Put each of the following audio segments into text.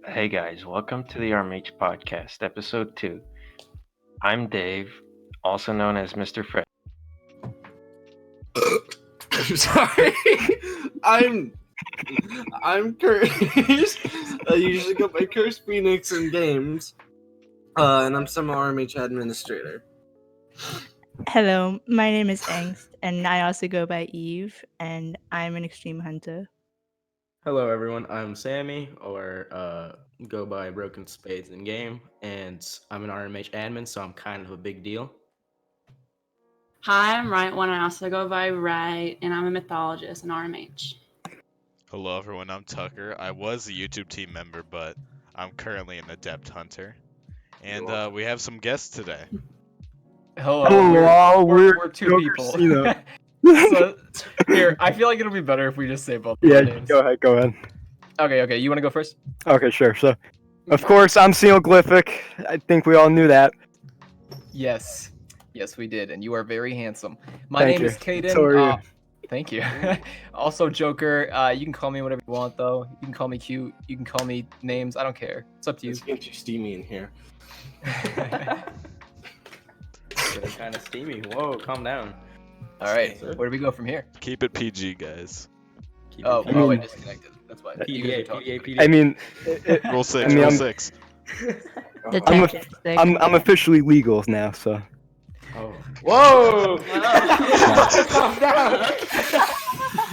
Hey guys, welcome to the RMH podcast, episode 2. I'm Dave, also known as Mr. Fred. I'm sorry. I'm Curtis. I usually go by Curse Phoenix in games. And I'm some RMH administrator. Hello, my name is Angst, and I also go by Eve, and I'm an extreme hunter. Hello everyone, I'm Sammy, or go by Broken Spades in game, and I'm an RMH admin, so I'm kind of a big deal. Hi, I'm Rightone. I also go by Right, and I'm a mythologist in RMH. Hello everyone, I'm Tucker. I was a YouTube team member, but I'm currently an adept hunter. And we have some guests today. Hello, we're two Joker people. Ceno. So here, I feel like it'll be better if we just say both Yeah, names. go ahead. Okay, you want to go first? Okay, sure. So, of course, I'm Cenokid. I think we all knew that. Yes, we did, and you are very handsome. My Thank name you. is Kaden. So are you. Thank you. Also, Joker. You can call me whatever you want, though. You can call me cute. You can call me names. I don't care. It's up to you. It's getting too steamy in here. It's kind of steamy. Whoa, calm down. All right, Sir? where do we go from here? Keep it PG, guys. Keep Oh, it I mean- I disconnected. That's why. You guys are PDA, talking. PDA, PDA. I mean, Rule 6, I mean, rule I'm- 6. The I'm a- tech stick. I'm officially legal now, so. Oh. Whoa! Calm down.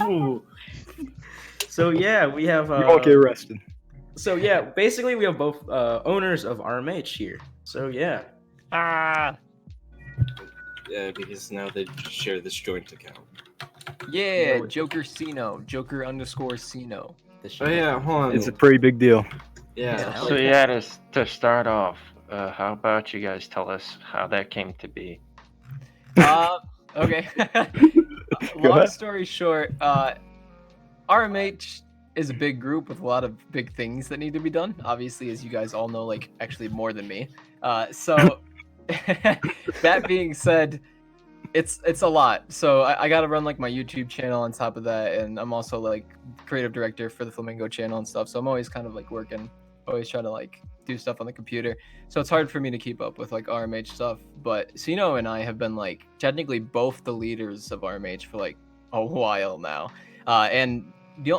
Ooh. So yeah, we have. You won't get arrested. So yeah, basically we have both owners of RMH here. So yeah. Yeah, because now they share this joint account. Yeah, No. Joker Ceno. Joker_Ceno. Oh yeah, hold on. It's a pretty big deal. Yeah. So yeah, to start off, how about you guys tell us how that came to be? Okay. Go Long ahead. story short, RMH is a big group with a lot of big things that need to be done. Obviously, as you guys all know, like actually more than me. So that being said, it's a lot. So I got to run like my YouTube channel on top of that, and I'm also like creative director for the Flamingo channel and stuff. So I'm always kind of like working, always trying to like do stuff on the computer. So it's hard for me to keep up with like RMH stuff. But Ceno and I have been like technically both the leaders of RMH for like a while now. And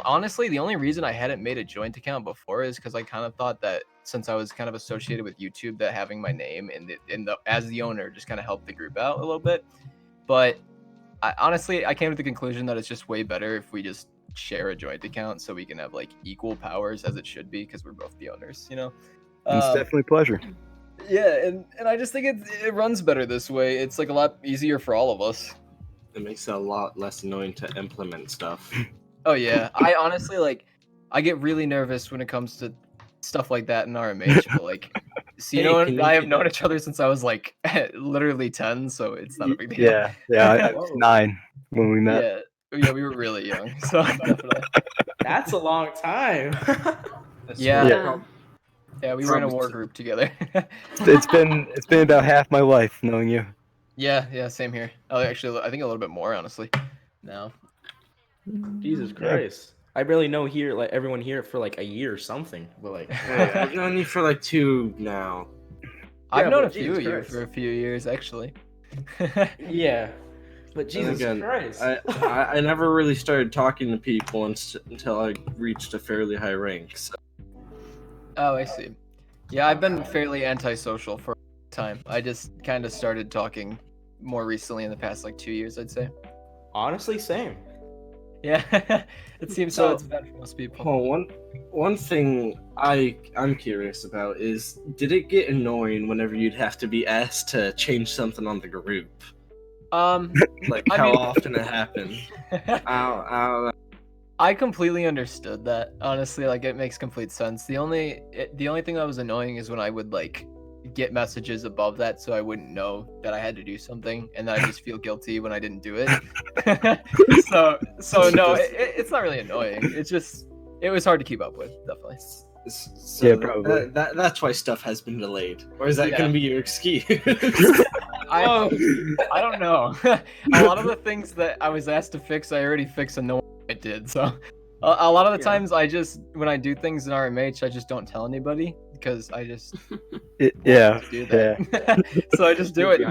honestly, the only reason I hadn't made a joint account before is because I kind of thought that since I was kind of associated with YouTube, that having my name in the as the owner just kind of helped the group out a little bit. But honestly, I came to the conclusion that it's just way better if we just share a joint account so we can have like equal powers as it should be because we're both the owners, you know. It's definitely a pleasure. Yeah, and I just think it runs better this way. It's like a lot easier for all of us. It makes it a lot less annoying to implement stuff. Oh yeah, I honestly like I get really nervous when it comes to stuff like that in RMH, but like Ceno can and you I have do known that? each other since I was like literally 10, so it's not a big deal. Yeah. I was 9 when we met. Yeah, we were really young, so definitely. That's a long time. Yeah. Yeah. We were in a war group together. It's been about half my life knowing you. Yeah, same here. Oh, actually, I think a little bit more, honestly. Now. Jesus Christ. I barely know here, like everyone here for like a year or something. But like, I've known you for like 2 now. I've Yeah, known but a few of Jesus you Christ. for a few years, actually. yeah. But Jesus again, Christ. I never really started talking to people until I reached a fairly high rank. So. Oh, I see. Yeah, I've been fairly antisocial for a time. I just kind of started talking more recently in the past like 2 years, I'd say. Honestly, same. Yeah, it seems so. It's bad for most people. Oh, one thing I'm curious about is, did it get annoying whenever you'd have to be asked to change something on the group? Like I how mean- often it happened? I completely understood that. Honestly, like it makes complete sense. The only thing that was annoying is when I would like get messages above that, so I wouldn't know that I had to do something, and then I just feel guilty when I didn't do it. so no, it's not really annoying. It's just it was hard to keep up with, definitely. So Yeah, probably. That's why stuff has been delayed. Or is that Yeah. going to be your excuse? I don't know. A lot of the things that I was asked to fix, I already fixed, and no one did. So A lot of the times, when I do things in RMH, I just don't tell anybody because I just Yeah. do that. So I just do it.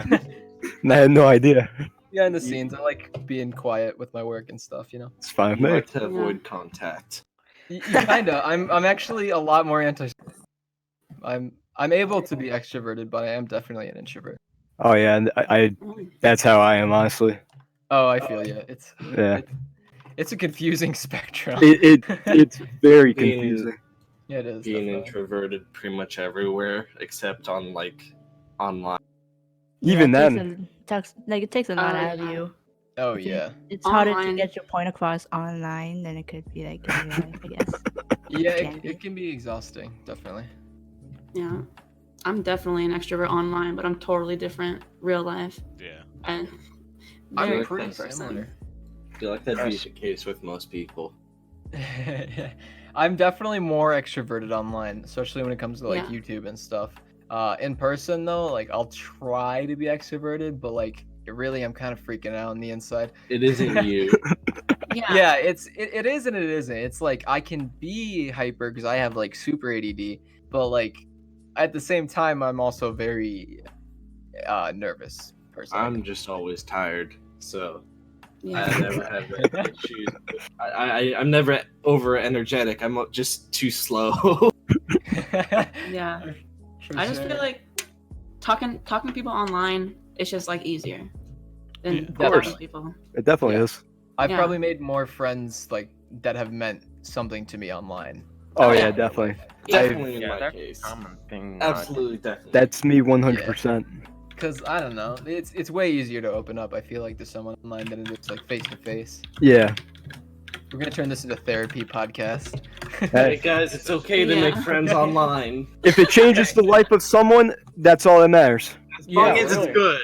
I had no idea. Behind the scenes, I like being quiet with my work and stuff. It's fine with You me. like to avoid contact. Kinda. I'm actually a lot more anti. I'm able to be extroverted, but I am definitely an introvert. Oh yeah, and I that's how I am honestly. Oh, I feel you. Yeah. It's a confusing spectrum. It's very Being- confusing. Yeah, it is. Being definitely. introverted pretty much everywhere except on like online. Even Yeah, then. it takes a lot Oh, out of yeah. you. Oh I think yeah. It's harder to Online. get your point across online than it could be like in real life, I guess. Yeah, Can be. it can be exhausting, definitely. Yeah. I'm definitely an extrovert online, but I'm totally different real life. Yeah. And I'm very pretty quiet person. similar. I feel like that'd be the case with most people. I'm definitely more extroverted online, especially when it comes to like Yeah. YouTube and stuff. In person though, like I'll try to be extroverted, but like really I'm kind of freaking out on the inside. It isn't you. Yeah. Yeah, it is and it isn't. It's like I can be hyper because I have like super ADD, but like at the same time I'm also very nervous personally. I'm just always tired, so Yeah. I never have that issue. I'm never over energetic. I'm just too slow. Yeah. For I just sure. feel like talking to people online is just like easier than Of talking course. to people. It definitely Yeah. is. I've Yeah. probably made more friends like that have meant something to me online. Oh yeah. yeah, definitely. Definitely in Yeah, my that's case. a common thing. Absolutely, definitely. That's me 100%. Cause I don't know, it's way easier to open up. I feel like to someone online than it is like face to face. Yeah. We're gonna turn this into therapy podcast. Hey guys, it's okay to make Yeah. friends online. If it changes the life of someone, that's all that matters. As long Yeah, as really. it's good.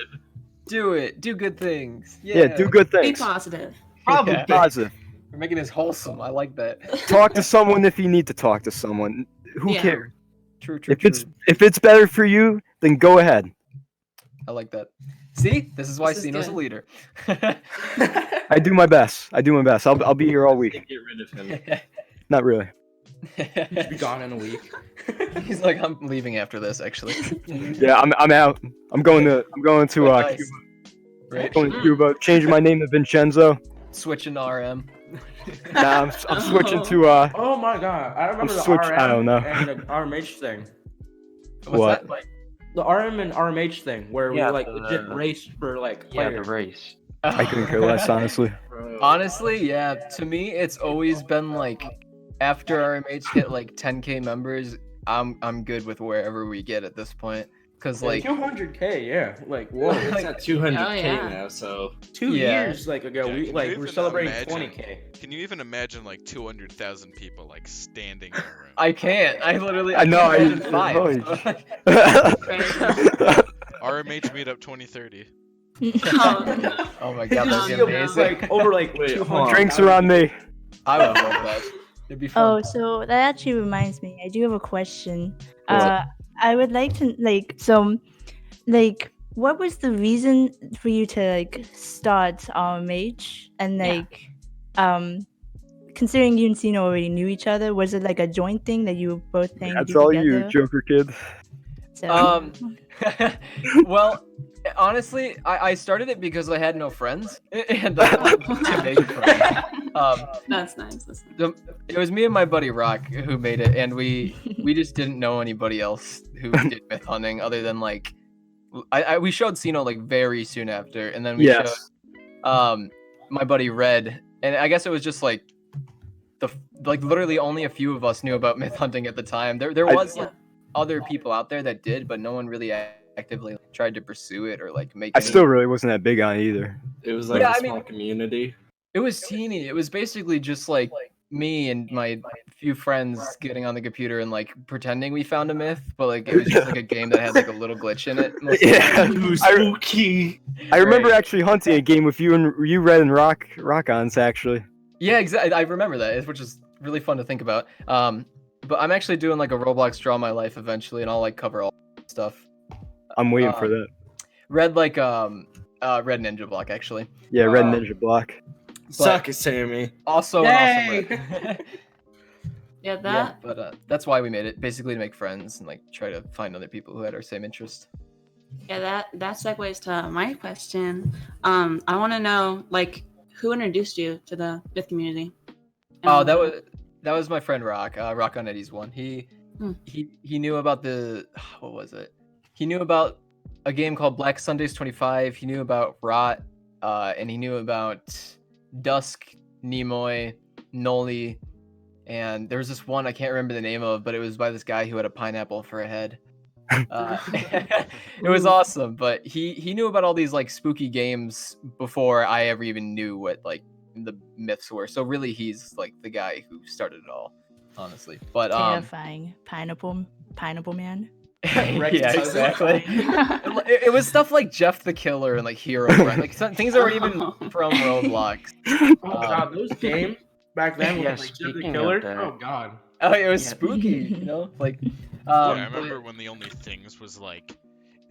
Do it. Do good things. Yeah, do good Be things. positive. Probably. Yeah. Positive. We're making this wholesome. I like that. Talk to someone if you need to talk to someone. Who Yeah. cares? True. True. If it's true. if it's better for you, then go ahead. I like that. See, this is why This is Ceno's a good. leader. I do my best. I'll be here all week. Get rid of him. Not really. Be gone in a week. He's like, I'm leaving after this. Actually. Yeah, I'm out. I'm going to Nice. Cuba. Right. Going to Cuba. Changing my name to Vincenzo. Switching to RM. Nah, I'm switching to Oh my god, I remember the switch- RM I don't know. and the RMH thing. What's What? that? Like the RM and RMH thing where Yeah, we like the- legit raced for like Yeah, the players. race. I couldn't care less, honestly. Honestly, yeah. To me, it's always been like after RMH hit like 10K members, I'm good with wherever we get at this point. Cause like 200K, yeah. Like whoa, Well, it's Like- at 200K Oh, yeah. now, so 2 Yeah. years like ago, Yeah, we can like you we're even celebrating imagine? 20K. Can you even imagine like 200,000 people like standing in a room? I can't. I literally. I know, can't I- imagine five. holy RMH meetup 2030. Oh my god, that'd be No, no. amazing. Like over like Wait, 200. Drinks are on me. I would love that. It'd be Oh, fun. so that actually reminds me. I do have a question. What? I would like to what was the reason for you to like start RMH and Yeah. considering you and Ceno already knew each other, was it like a joint thing that you were both playing That's do all together? you, Joker kid. So, Well, honestly, I started it because I had no friends, and I wanted to make friends. That's nice. That's nice. It was me and my buddy Rock who made it, and we just didn't know anybody else who did myth hunting other than like we showed Ceno like very soon after, and then we Yes. showed my buddy Red, and I guess it was just like literally only a few of us knew about myth hunting at the time. There was like other people out there that did, but no one really actively tried to pursue it or like make. I any- still really wasn't that big on it either. it was like Yeah, a I mean- small community. It was teeny. It was basically just like me and my few friends getting on the computer and like pretending we found a myth, but like it was just like a game that had like a little glitch in it. most of the Yeah. time. Ooh, spooky. I remember Right. actually hunting a game with you Red and Rock-ons actually. Yeah, exactly. I remember that, which is really fun to think about. But I'm actually doing like a Roblox Draw My Life eventually, and I'll like cover all stuff. I'm waiting for that. Red Ninja Block actually. Yeah, Red uh, Ninja Block. Suck it, Sammy. Also Yay! an awesome Yeah, that. Yeah, but that's why we made it, basically to make friends and like try to find other people who had our same interest. Yeah, that segues to my question. I want to know, like, who introduced you to the myth community? Oh, that was my friend Rock. Rock on Eddie's one. He knew about what was it? He knew about a game called Black Sundays 25. He knew about Rot, and he knew about Dusk, Nimoy, Noli, and there was this one I can't remember the name of, but it was by this guy who had a pineapple for a head. It was awesome, but he knew about all these like spooky games before I ever even knew what like the myths were. So really, he's like the guy who started it all, honestly. But Terrifying pineapple man. yeah, exactly. it was stuff like Jeff the Killer and like Hero Brian, like things that were even from Roblox. Oh god, those games back then Yeah, with like Jeff the speaking Killer. of that- Oh god. Oh, it was spooky, you know, like. Yeah, I remember when the only things was like,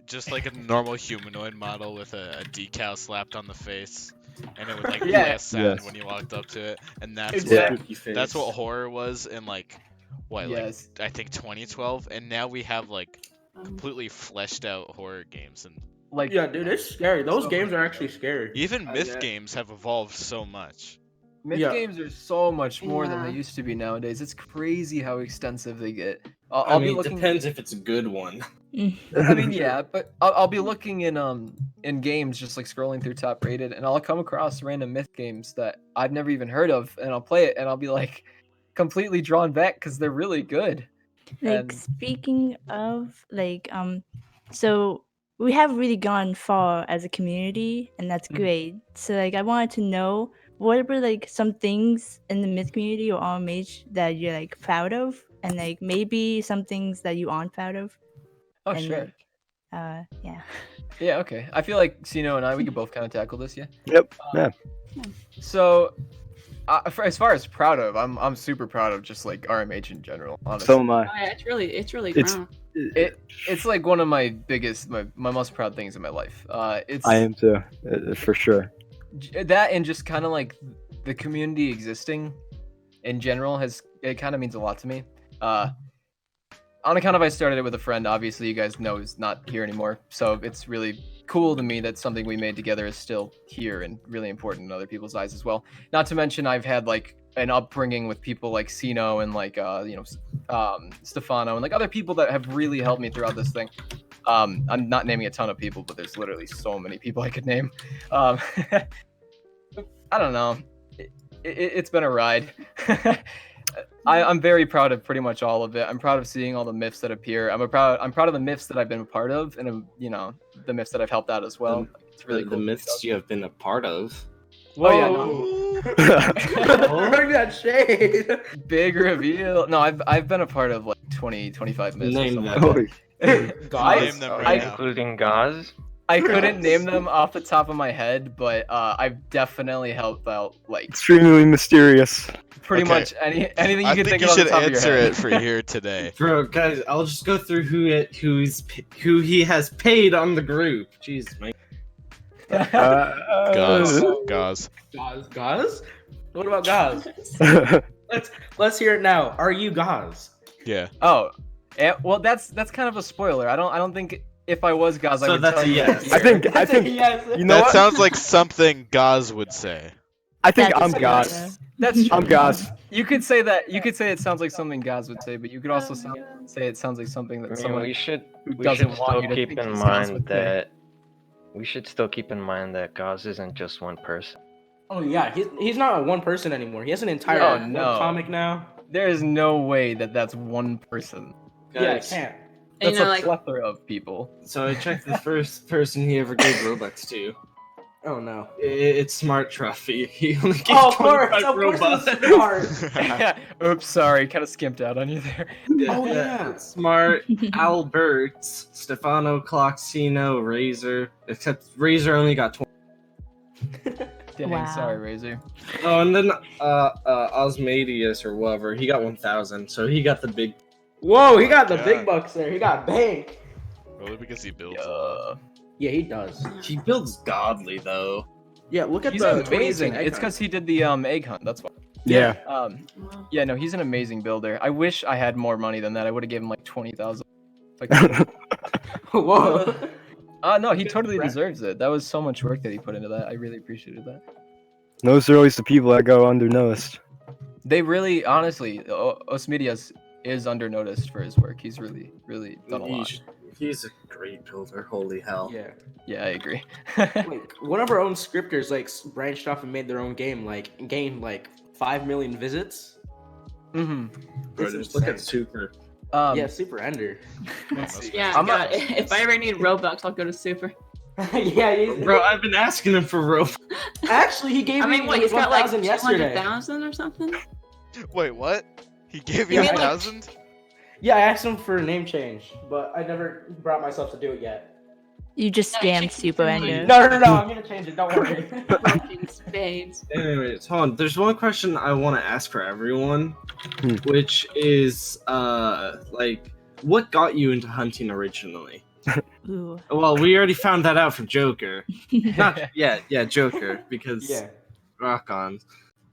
just like a normal humanoid model with a decal slapped on the face, and it would like play a sound when you walked up to it, and that's what horror was in like, what, like I think 2012, and now we have like completely fleshed out horror games and. Like, yeah, dude, it's scary. Those games are actually scary. Even myth games have evolved so much. Myth games are so much more than they used to be nowadays. It's crazy how extensive they get. I mean, it depends if it's a good one. I mean, yeah, but I'll be looking in games, just like scrolling through top rated, and I'll come across random myth games that I've never even heard of, and I'll play it, and I'll be like completely drawn back because they're really good. Like speaking of like so we have really gone far as a community, and that's great. So like I wanted to know, what were like some things in the myth community or RMH that you're like proud of, and like maybe some things that you aren't proud of? Oh, and, sure. Like, yeah. Yeah, okay. I feel like Ceno and I, we could both kind of tackle this, yeah? Yep. Yeah. So, as far as proud of, I'm super proud of just like RMH in general, honestly. So am I. Yeah, it's really It's- grown. It's like one of my biggest, my most proud things in my life. It's I am too, for sure. that, and just kind of like the community existing in general it kind of means a lot to me. On account of I started it with a friend, obviously you guys know is not here anymore, so it's really cool to me that something we made together is still here and really important in other people's eyes as well. Not to mention I've had like an upbringing with people like Ceno and like Stefano and like other people that have really helped me throughout this thing. I'm not naming a ton of people, but there's literally so many people I could name. I don't know. It's been a ride. I'm very proud of pretty much all of it. I'm proud of seeing all the myths that appear. I'm proud of the myths that I've been a part of, and the myths that I've helped out as well. It's really cool. The myths you have been a part of. Oh yeah, no. Bring that shade. Big reveal. No, I've been a part of like 25 myths. Name or them. something like that. Name them right now. Including Gauze. I couldn't name them off the top of my head, but I've definitely helped out like Extremely mysterious. pretty much anything you can think of you on the should top of your answer head. it for here today. Bro, guys, I'll just go through who he has paid on the group. Jeez, man. Gauze. Gauze? What about Gauze? Let's hear it now. Are you Gauze? Yeah. Oh, well, that's kind of a spoiler. I don't think if I was Gauze, I So would that's tell a you yes. that I here. think you know That what? sounds like something Gauze would say. I think That's I'm a God. spoiler. That's true. I'm Gauze. You could say that. You could say it sounds like something Gauze would say, but you could also say it sounds like something that I mean, someone we should who we doesn't should want still you to keep think in he's Gauze mind would say. that we should still keep in mind that Gauze isn't just one person. Oh yeah, he's not one person anymore. He has an entire Oh, one no. comic now. There is no way that that's one person. Yeah, I Guys, can't. And, That's you know, a like, plethora of people. So I checked the first person he ever gave Robux to. Oh no. It's Smart Truffy. He only gave Oh, of 25 course, Robux. it's smart. Oops, sorry, kind of skimped out on you there. Oh, yeah. Smart, Albert, Stefano, Cloxino, Razor. Except Razor only got 20. Dang, Wow. sorry, Razor. Oh, and then Osmadius or whatever, he got 1,000. So he got the big. Whoa, he got the Yeah. big bucks there. He got bank. Probably because he builds a lot. Yeah, he does. He builds godly though. Yeah, look at He's the amazing. 2018 egg It's hunt. because he did the egg hunt. That's why. Yeah. Yeah, no, he's an amazing builder. I wish I had more money than that. I would have given him like 20,000. Whoa. No, he totally deserves it. That was so much work that he put into that. I really appreciated that. Those are always the people that go undernoticed. They really, honestly, Osmidias is undernoticed for his work. He's really, really done a lot. He's a great builder. Holy hell. Yeah. Yeah, I agree. Like one of our own scripters like branched off and made their own game, like gained like 5 million visits. Mm-hmm. Bro, just look at Super. Yeah, Super Ender. Yeah, I'm God, if I ever need Robux, I'll go to Super. Yeah, Bro, I've been asking him for rope. actually he gave I me mean, what, like he's got like 1,000 yesterday. 200,000 or something? Wait, what? He gave You you mean, like, 1,000? Yeah, I asked him for a name change, but I never brought myself to do it yet. You just No, scammed you Super should- Ender. No, I'm gonna change it. Don't worry. Fucking spades. Anyways, hold on. There's one question I want to ask for everyone, which is, like, what got you into hunting originally? Ooh. Well, we already found that out from Joker. Not yeah, Joker, because Yeah. rock on.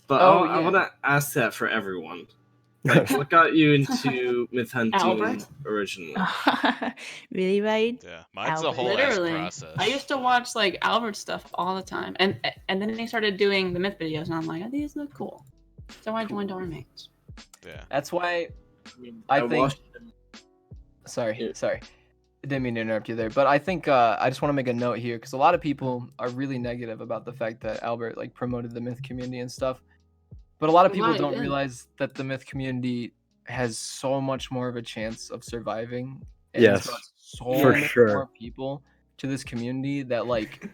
But Oh, I yeah. want to ask that for everyone. Like, what got you into myth hunting Albert? originally? Really, right? Yeah, mine's a Albert. whole ass Literally. process. I used to watch like Albert stuff all the time, and then they started doing the myth videos, and I'm like, oh, these look cool. So I joined RMH. Yeah. That's why I think. watched- Sorry. I didn't mean to interrupt you there, but I think I just want to make a note here because a lot of people are really negative about the fact that Albert like promoted the myth community and stuff. But a lot of people Why? don't Yeah. realize that the myth community has so much more of a chance of surviving. And it's Yes, brought so for many sure. more people to this community that like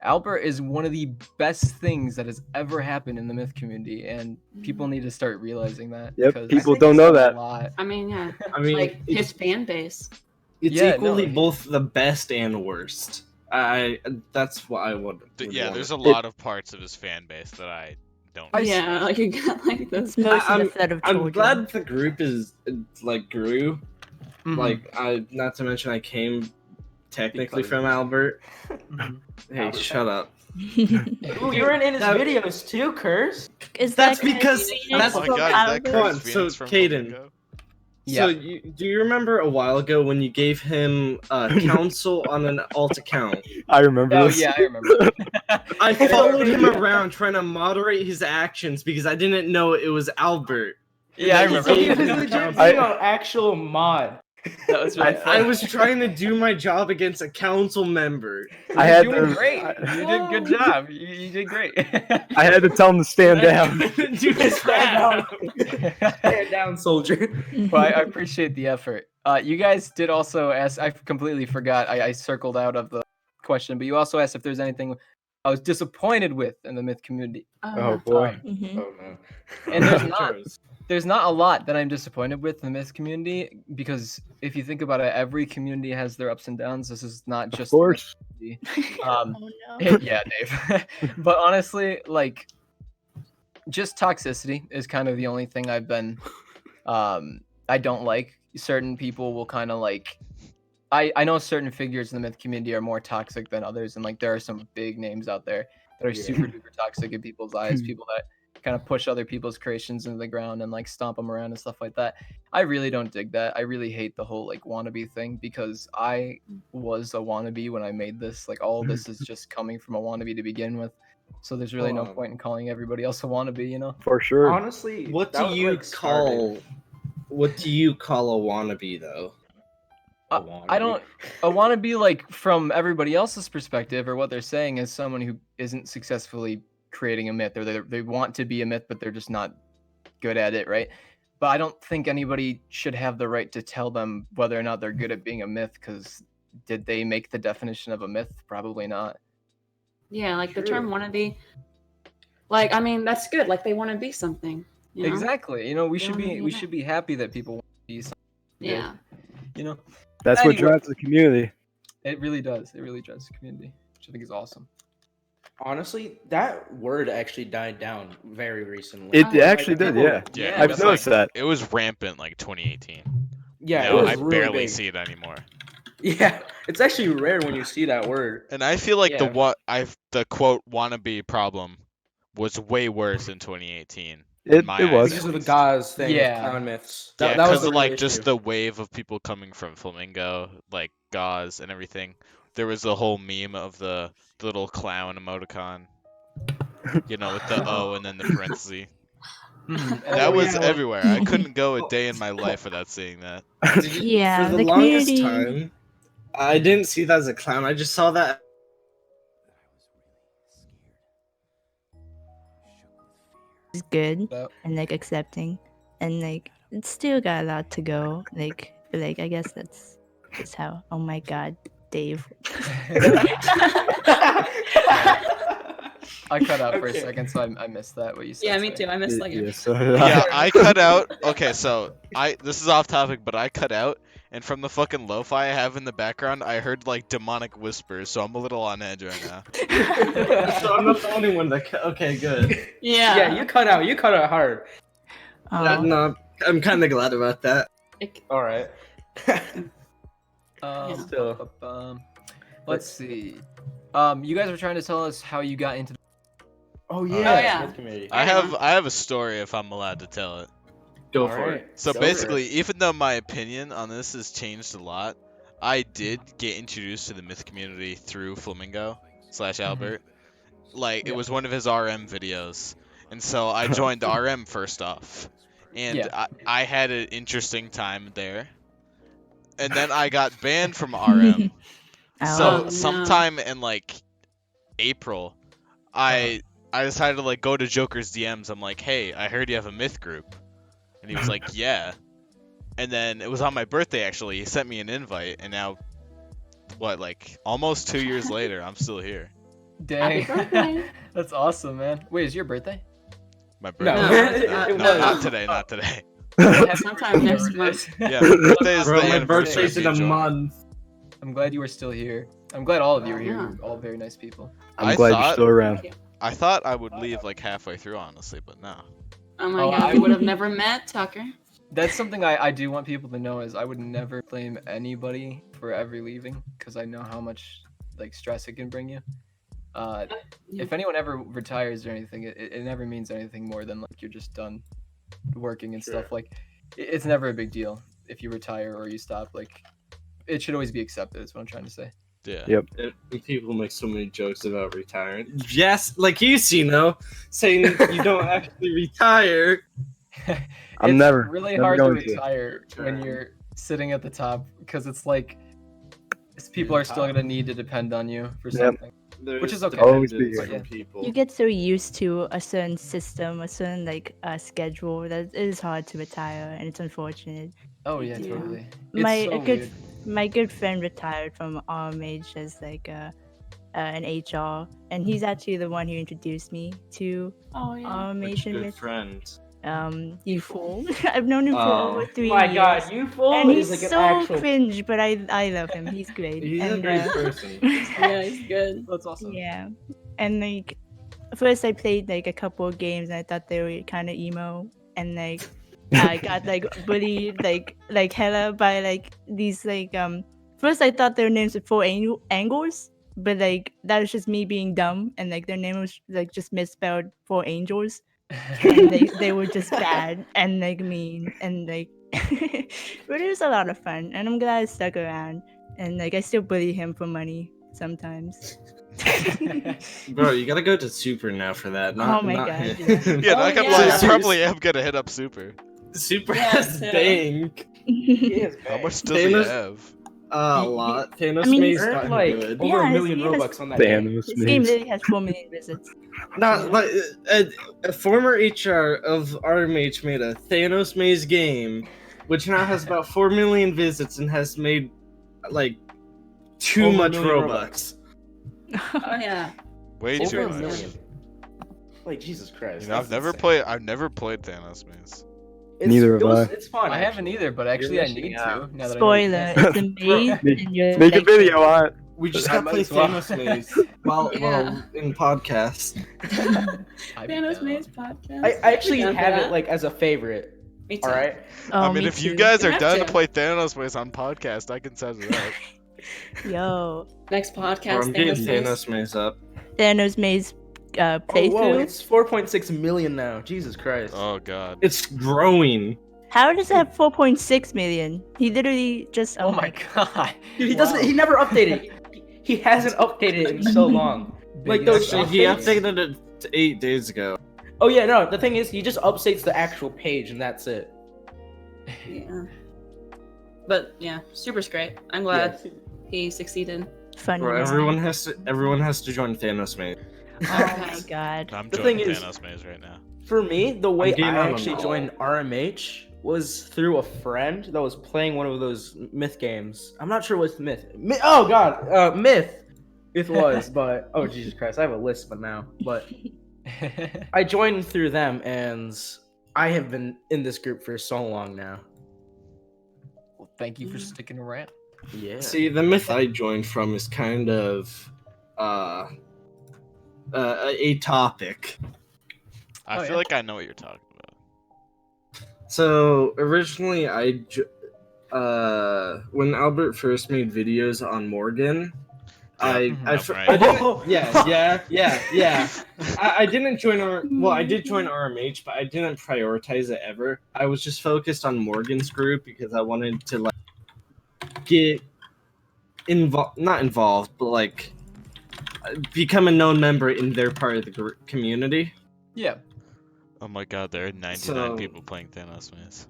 Albert is one of the best things that has ever happened in the myth community, and people need to start realizing that. Yep, because people it's don't know a that. lot. I mean, yeah, I mean, like it's, his fan base. it's Yeah, equally no. both the best and worst. That's what I would. Yeah, want. there's a lot of parts of his fan base that I don't. Yeah, like you got like It's this. mostly the threat of I'm children. glad the group is like grew. Mhm. Like not to mention I came technically Because- from Albert. Mhm. Hey, Albert. shut up. Ooh, you were in his That- videos too, Curse. Is That's that 'cause because- you that's- Oh my from god, is that Albert? Come on, Curtis so Phoenix from Kaden. Flamingo? So Yeah. do you remember a while ago when you gave him counsel on an alt account? I remember Oh this. yeah, I remember. I followed him around trying to moderate his actions because I didn't know it was Albert. Yeah, I And remember. then He you was gave him legit counsel. being an actual mod. That was really I fun. was trying to do my job against a council member. I had You're doing to. great. You did a good job. You did great. I had to tell him to stand down. Do his crap. Stand down, soldier. Well, I appreciate the effort. You guys did also ask. I completely forgot. I circled out of the question, but you also asked if there's anything I was disappointed with in the myth community. Oh boy. Mhm. Oh no. And there's not a lot that I'm disappointed with in the myth community because if you think about it, every community has their ups and downs. This is not Of just the myth course. community. Oh no. Yeah, Dave. But honestly, like, just toxicity is kind of the only thing I've been. I don't like. Certain people will kind of like. I know certain figures in the myth community are more toxic than others, and like there are some big names out there that are Yeah. super duper toxic in people's eyes. People that kind of push other people's creations into the ground and like stomp them around and stuff like that. I really don't dig that. I really hate the whole like wannabe thing because I was a wannabe when I made this. Like all this is just coming from a wannabe to begin with. So there's really no point in calling everybody else a wannabe, you know? For sure. Honestly, What that do was, you like, started. call? What do you call a wannabe though? I don't. I want to be like from everybody else's perspective, or what they're saying is someone who isn't successfully creating a myth, or they want to be a myth, but they're just not good at it, right? But I don't think anybody should have the right to tell them whether or not they're good at being a myth, because did they make the definition of a myth? Probably not. Yeah, like the term wannabe. Like, I mean, that's good. Like they want to be something. You know? Exactly. You know, we They should wanna be be we a should be happy that people want to be something. good, Yeah. You know, That's what Anyway. drives the community. it really does. It really drives the community, which I think is awesome. Honestly, that word actually died down very recently. It Oh, actually like, did, people- yeah. Yeah, I've that's noticed that. It was rampant like 2018. yeah, Now it was I really barely big. see it anymore. Yeah, it's actually rare when you see that word. And I feel like Yeah. the quote wannabe problem was way worse in 2018. It my eyes, was. Because at of the least. gauze thing with Yeah. clown myths. Yeah, That was because the of real like just issue. the wave of people coming from Flamingo, like gauze and everything. There was the whole meme of the little clown emoticon, you know, with the O and then the parenthesis. That was yeah. everywhere. I couldn't go a day in my life without seeing that. Yeah, For the, the longest community- time, I didn't see that as a clown. I just saw that. is good Yep. and like accepting, and like it's still got a lot to go. Like I guess that's how. Oh my God, Dave. I cut out for a Okay. second, so I missed that. What you said. Yeah, me sorry. too. I missed like Yeah, it. so Yeah, I cut out. Okay, so this is off topic, but I cut out, and from the fucking lo-fi I have in the background, I heard like demonic whispers, so I'm a little on edge right now. So I'm not the only one that. Okay, good. Yeah. Yeah, you cut out. You cut out hard. No, I'm kind of glad about that. All right. Still. Let's see. You guys were trying to tell us how you got into. Oh yeah. Smith committee. I have a story if I'm allowed to tell it. Go All for right. it. So Go for basically, it. even though my opinion on this has changed a lot, I did get introduced to the myth community through Flamingo / Albert. Like it was one of his RM videos, and so I joined RM first off, and Yeah. I had an interesting time there, and then I got banned from RM. So Oh, no. sometime in like April, I decided to like go to Joker's DMs. I'm like, hey, I heard you have a myth group, and he was like, yeah. And then it was on my birthday actually. He sent me an invite, and now, what, like almost 2 years later, I'm still here. Dang. Happy birthday. That's awesome, man. Wait, is your birthday? My No, birthday. it No, was. not today. Not today. Sometime next month. Yeah, my birthday is Bro, the my anniversary birthday's of in me a joining. month. I'm glad you were still here. I'm glad all of you are here. Yeah. You're all very nice people. I'm I glad thought- you're still around. I thought I would leave like halfway through, honestly, but no. Oh my Oh, God, I we would have would- never met Tucker. That's something I do want people to know is I would never blame anybody for ever leaving because I know how much like stress it can bring you. If anyone ever retires or anything, it never means anything more than like you're just done working and stuff. Like it's never a big deal if you retire or you stop. Like it should always be accepted. Is what I'm trying to say. Yeah. Yep. People make so many jokes about retiring. Yes, like you, Ceno, saying you don't actually retire. I'm It's never- really never hard to going to. retire when you're sitting at the top because it's like people are still gonna need to depend on you for Yep. something. There's Which is okay. Always be dependence here. from people. You get so used to a certain system, a certain like schedule that it is hard to retire, and it's unfortunate. Oh yeah, Yeah. totally. My good friend retired from RMH as like an HR, and he's actually the one who introduced me to Oh yeah. RMH and Good myth. friends. You fool! I've known him for Oh. over 3 My years. God, you fool! And is he's like so an actual. cringe, but I love him. He's great. He's a and, great person. Yeah, he's good. That's awesome. Yeah, and like first I played like a couple of games and I thought they were kind of emo, and like I got like bullied like hella by like these like first I thought their names were four angles, but like that was just me being dumb, and like their name was like just misspelled four angels, and they were just bad and like mean and like but it was a lot of fun, and I'm glad I stuck around, and like I still bully him for money sometimes. Bro, you gotta go to Super now for that. Not, Oh my not God, him. Yeah, Oh, not gonna yeah. lie, I Seriously. probably am gonna hit up Super. Super Yeah, has too. bank. How much does he Thanos- have? A He- lot. Thanos I mean, May's earned gotten like good. over Yeah, a million he has- Robux on that game. Thanos This game maze. literally has 4 million visits. Not like a former HR of RMH made a Thanos Maze game, which now has about 4 million visits and has made like too Over a much million Robux. Oh yeah. Way Over too a much. million. Like Jesus Christ. You know, that's I've never played Thanos Maze. Neither have I. It's fun. I haven't either, but actually I missing need out. to. Now that Spoiler, I know it's a maze and you're Make a like, video on it. We just I gotta might play as well. Thanos Maze while Yeah. in podcast. I Thanos beat Maze podcast. I actually Down for have that? it like as a favorite. Me too. All right. Oh, I mean, me if you too. guys You are have done to. to play Thanos Maze on podcast, I can set it up. Yo, Next Bro, podcast, I'm getting Thanos Thanos maze up. Thanos May's Oh, playthrough. whoa, it's 4.6 million now. Jesus Christ. Oh god. It's growing. How does it have 4.6 million? He literally just. Oh my god. Dude, he doesn't. He never updated. He hasn't updated it in so long. Like those. Actually, he updated it 8 days ago. Oh yeah, no. The thing is, he just updates the actual page, and that's it. Yeah. But yeah, Super's great. I'm glad he succeeded. Funny. Bro, man. everyone has to join Thanos maze. Oh my god. I'm The joining thing is- Thanos maze right now. For me, the way getting I on actually them. joined RMH was through a friend that was playing one of those myth games. I'm not sure what's myth. Oh god, myth. It was, but oh Jesus Christ, I have a list but now. But I joined through them, and I have been in this group for so long now. Well, thank you for sticking around. Yeah. See, the myth I joined from is kind of a topic. I Oh, feel yeah. like I know what you're talking about. So originally, when Albert first made videos on Morgan, I right. didn't, yeah. I didn't join I did join RMH, but I didn't prioritize it ever. I was just focused on Morgan's group because I wanted to like get not involved, but like become a known member in their part of the community. Yeah. Oh my god, there are 99 So- people playing Thanos maze.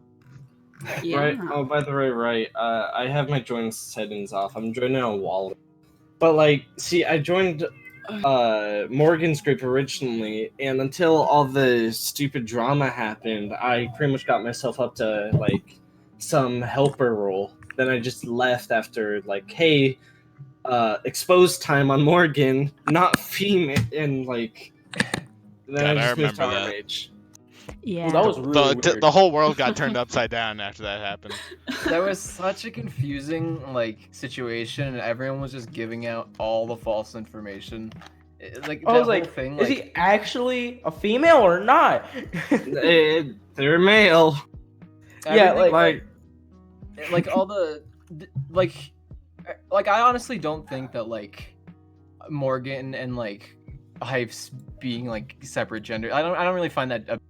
Yeah. Right. Oh, by the way, right. I have my join settings off. I'm joining on Wallet. But like, see, I joined Morgan's group originally, and until all the stupid drama happened, I pretty much got myself up to like some helper role. Then I just left after like, hey, exposed time on Morgan, not female, and like. Then God, I I just moved to remember that. RMH. Yeah. Well, that was really weird. The whole world got turned upside down after that happened. That was such a confusing like situation, and everyone was just giving out all the false information. Like I that was whole like, thing, is he actually a female or not? They're male. Yeah, everything, like all the like I honestly don't think that like Morgan and like Hype's being like separate gender. I don't really find that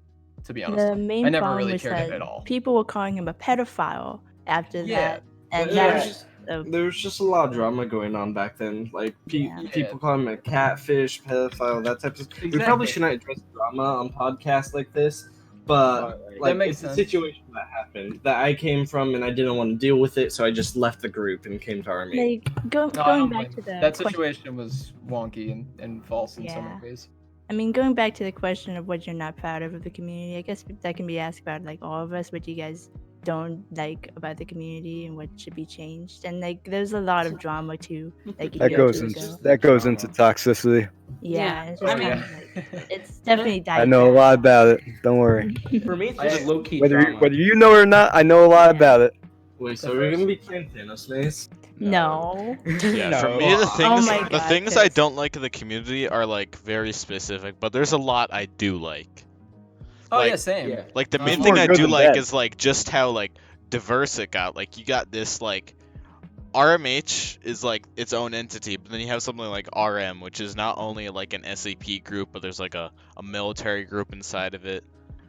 to be honest. The main I never problem really was cared that at all. people were calling him a pedophile after Yeah. that, and Yeah. that's There was just a lot of drama going on back then. Like Yeah. people call him a catfish, pedophile, that type of stuff. We probably shouldn't address drama on podcasts like this, but like makes it's a sense. situation that happened that I came from, and I didn't want to deal with it, so I just left the group and came to Army. like No, I going don't back blame to you. the That question- situation was wonky and false in so Yeah. many ways. I mean, going back to the question of what you're not proud of the community, I guess that can be asked about like all of us, what you guys don't like about the community and what should be changed. And like, there's a lot of drama too. Like That goes into toxicity. Yeah, Yeah. it's, just I mean- kind of, like, it's definitely I know a lot about it. Don't worry. For me, it's just low key Whether drama. you know it or not, I know a lot about it. Wait, so we're gonna be playing Thanos maze? No. Yeah, for No. me the things my the God, things I Chris. don't like in the community are like very specific, but there's a lot I do like. Oh Like- yeah, same. Yeah. Like the That's main more thing I good do than like bad. is like just how like diverse it got. Like you got this like RMH is like its own entity, but then you have something like RM, which is not only like an SAP group, but there's like a military group inside of it.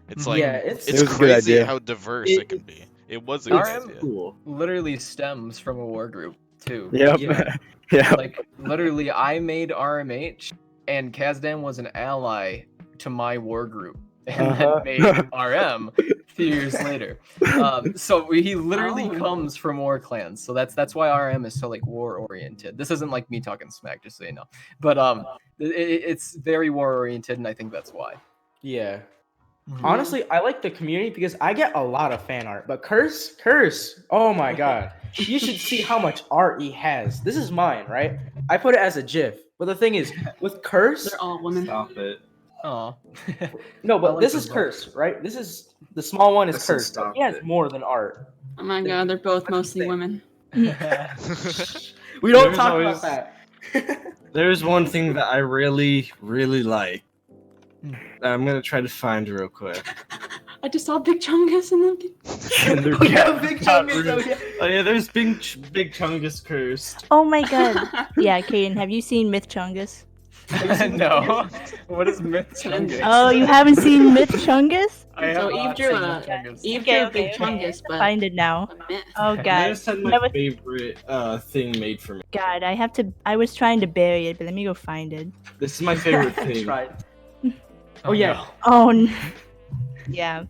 It's like Yeah, it's it's It was a good crazy idea. how diverse It- it can be. It was a RM good idea. Cool. Literally stems from a war group too. Yep. Yeah. Yeah. Like literally, I made RMH, and Kazdan was an ally to my war group, and Uh-huh. then made RM a few years later. So he literally Oh. comes from war clans. So that's why RM is so like war oriented. This isn't like me talking smack, just so you know. But it's very war oriented, and I think that's why. yeah. Mm-hmm. Honestly, I like the community because I get a lot of fan art. But Curse, oh my god, you should see how much art he has. This is mine, right? I put it as a GIF. But the thing is, with Curse, They're all women. Stop it. Aw. no, I but like this them is both. Curse, right? This is the small one is This is Curse. stop He has it. more than art. Oh my god, they're both mostly women. We don't There's talk always- about that. There's one thing that I really, really like. Hmm. That I'm gonna try to find real quick. I just saw Big Chungus and then. Oh, yeah, Big Chungus. Oh yeah, there's Big Chungus cursed. Oh my god. Yeah, Kaden, have you seen Myth Chungus? No. What is Myth Chungus? Oh, you haven't seen Myth Chungus? I So have Eve not drew seen a Myth Chungus. Eve Okay, drew okay, Big okay. Chungus, but Find it now. a myth. Oh I god. just had my Never- favorite thing made for me. God, I was trying to bury it, but let me go find it. This is my favorite thing. Tried. Oh yeah. Oh, yeah.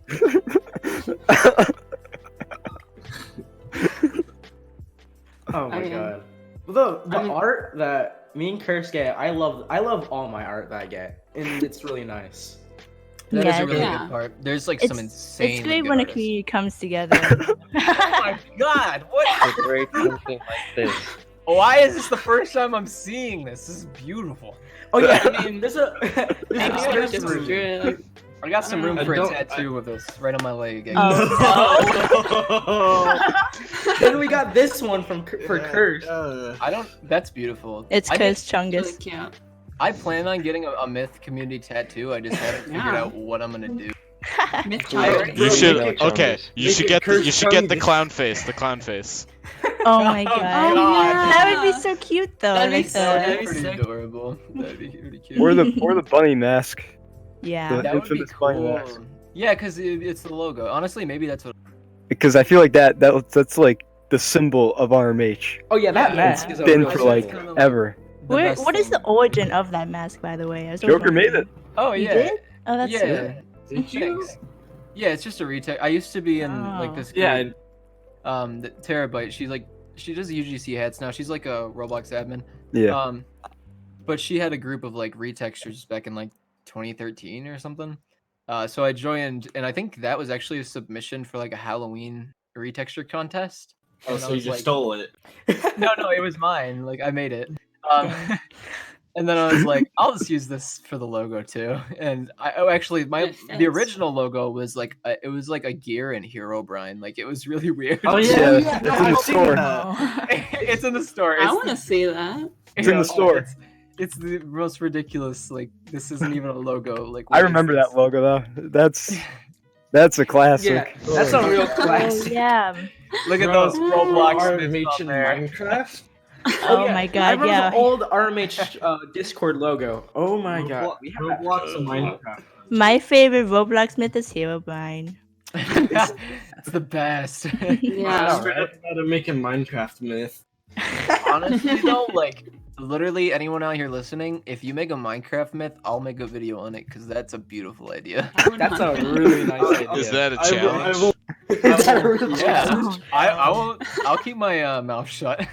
Oh my Okay. god. The I mean- art that me and Curse get, I love all my art that I get, and it's really nice. That is Yeah, a really yeah. good part. There's like some It's- insane. It's great good when a artists. community comes together. Oh my god! What? It's great something like this. Why is this the first time I'm seeing this? This is beautiful. Oh yeah, I mean, there's a Maybe I Curse just just drew it, like, I got some room I for a don't- tattoo of this right on my leg. Oh. Then we got this one from for Curse. I don't. That's beautiful. It's I Curse really Chungus. cute. I plan on getting a myth community tattoo. I just haven't figured Yeah. out what I'm gonna do. Myth Cool. Chungus. You should. Really Okay, Chungus. you Make should it get Curse you should get the Chungus. clown face. The clown face. Oh my god. God. That would be so cute though. That'd be like so- the- that'd be Pretty sick. adorable. That'd be pretty cute. Or the bunny mask. yeah. that would be infamous bunny cool. mask. Yeah, because it's the logo. Honestly, maybe that's what. Because I feel like that's like the symbol of RMH. Oh yeah, that Yeah. mask is a Been real for symbol. like ever. The Where, best what is the thing. origin of that mask, by the way? I was Joker made it. Oh You yeah. did? Oh, that's yeah. sweet. Did you? Thanks. Yeah, it's just a retake. I used to be in like Oh. this. Yeah. group, the Terabyte. She does UGC hats now. She's like a Roblox admin. Yeah. But she had a group of like retextures back in like 2013 or something. So I joined, and I think that was actually a submission for like a Halloween retexture contest. Oh, And I so you was just like- stole it. No, it was mine. Like I made it. And then I was like, I'll just use this for the logo too. And actually It the fits. original logo was like it was like a gear and Herobrine. Like it was really weird. Oh Yeah, yeah, it's in the store. Oh. It's in the store. I It's want to see that. It's in the store. It's the most ridiculous. Like this isn't even a logo. Like I what is remember this? that logo though. That's a classic. Yeah, that's a real Oh, classic. yeah. Look at Bro, those Roblox RMH bits in on there. Minecraft. Oh my I god, remember yeah. the old RMH Discord logo. Oh my god. We have that. Roblox and Minecraft. My favorite Roblox myth is Herobrine. That's the best. Yeah. Straight up how to make a Minecraft myth. Honestly though, like literally anyone out here listening, if you make a Minecraft myth, I'll make a video on it because that's a beautiful idea. That's a really nice idea. Is that a I will- challenge? Is that a real Yeah. challenge? I won't. I'll keep my mouth shut.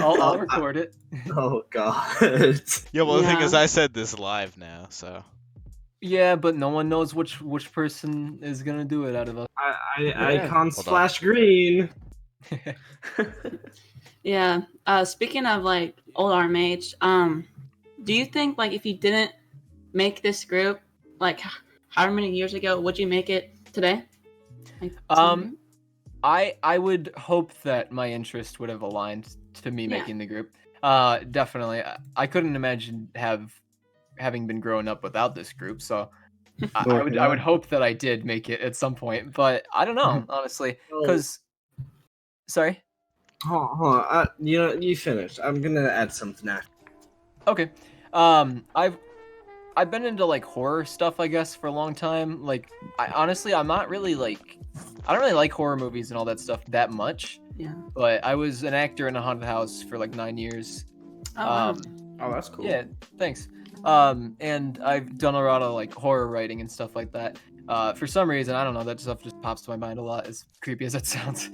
I'll record it. Oh god. Yeah. Well, the thing Yeah. is, I said this live now, so. Yeah, but no one knows which person is gonna do it out of us. Icon Hold slash green. Yeah. Speaking of like old RMH, do you think like if you didn't make this group, like however many years ago, would you make it today? Like, I would hope that my interest would have aligned to me Yeah. making the group. Definitely. I couldn't imagine having been growing up without this group, so I would hope that I did make it at some point, but I don't know, honestly, because. Sorry. Hold on. You finish. I'm gonna add something after. Okay. I've been into like horror stuff, I guess, for a long time. Like, I'm not really like, I don't really like horror movies and all that stuff that much. yeah. But I was an actor in a haunted house for like 9 years. Oh, wow. Oh, that's cool. Yeah, thanks. And I've done a lot of like horror writing and stuff like that. For some reason, I don't know, that stuff just pops to my mind a lot, as creepy as it sounds.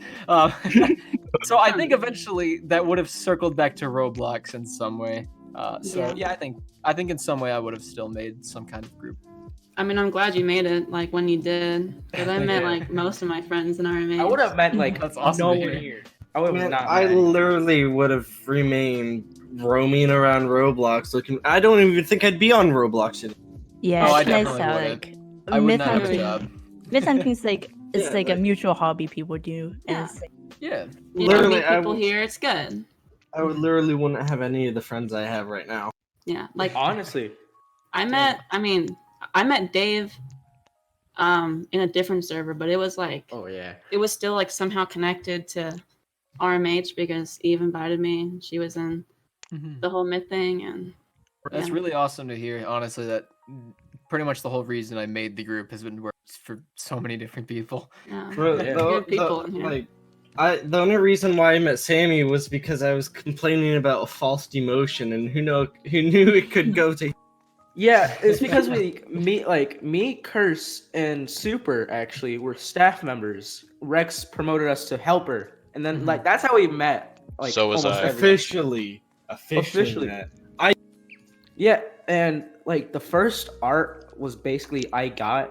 So I think eventually that would have circled back to Roblox in some way. Yeah, I think in some way I would have still made some kind of group. I mean, I'm glad you made it. Like when you did, because I met Yeah. like most of my friends in RMH. I would have meant like That's awesome to nowhere hear. near. I would have Man, not. I met anyone. literally would have remained roaming around Roblox looking. I don't even think I'd be on Roblox anymore. Yeah, Oh, I it's nice definitely how would've. like I would myth not have a hunting. job. Myth hunting's like it's Yeah, like a like- mutual hobby people do, and Yeah. it's like, Yeah. You know, Literally, meet I people would- here. It's good. I would literally wouldn't have any of the friends I have right now. Yeah. Like Honestly, I met Dave in a different server, but it was like Oh yeah. it was still like somehow connected to RMH because Eve invited me. And she was in the whole myth thing, and That's really awesome to hear. Honestly, that pretty much the whole reason I made the group has been for so many different people. yeah. The- Good people in here. like, the only reason why I met Sammy was because I was complaining about a false demotion, and who knew it could go to. Yeah, it's because me, Curse, and Super actually were staff members. Rex promoted us to helper, and then like that's how we met. Like So was almost I. everyone. Officially. Officially. Yeah, and like the first art was basically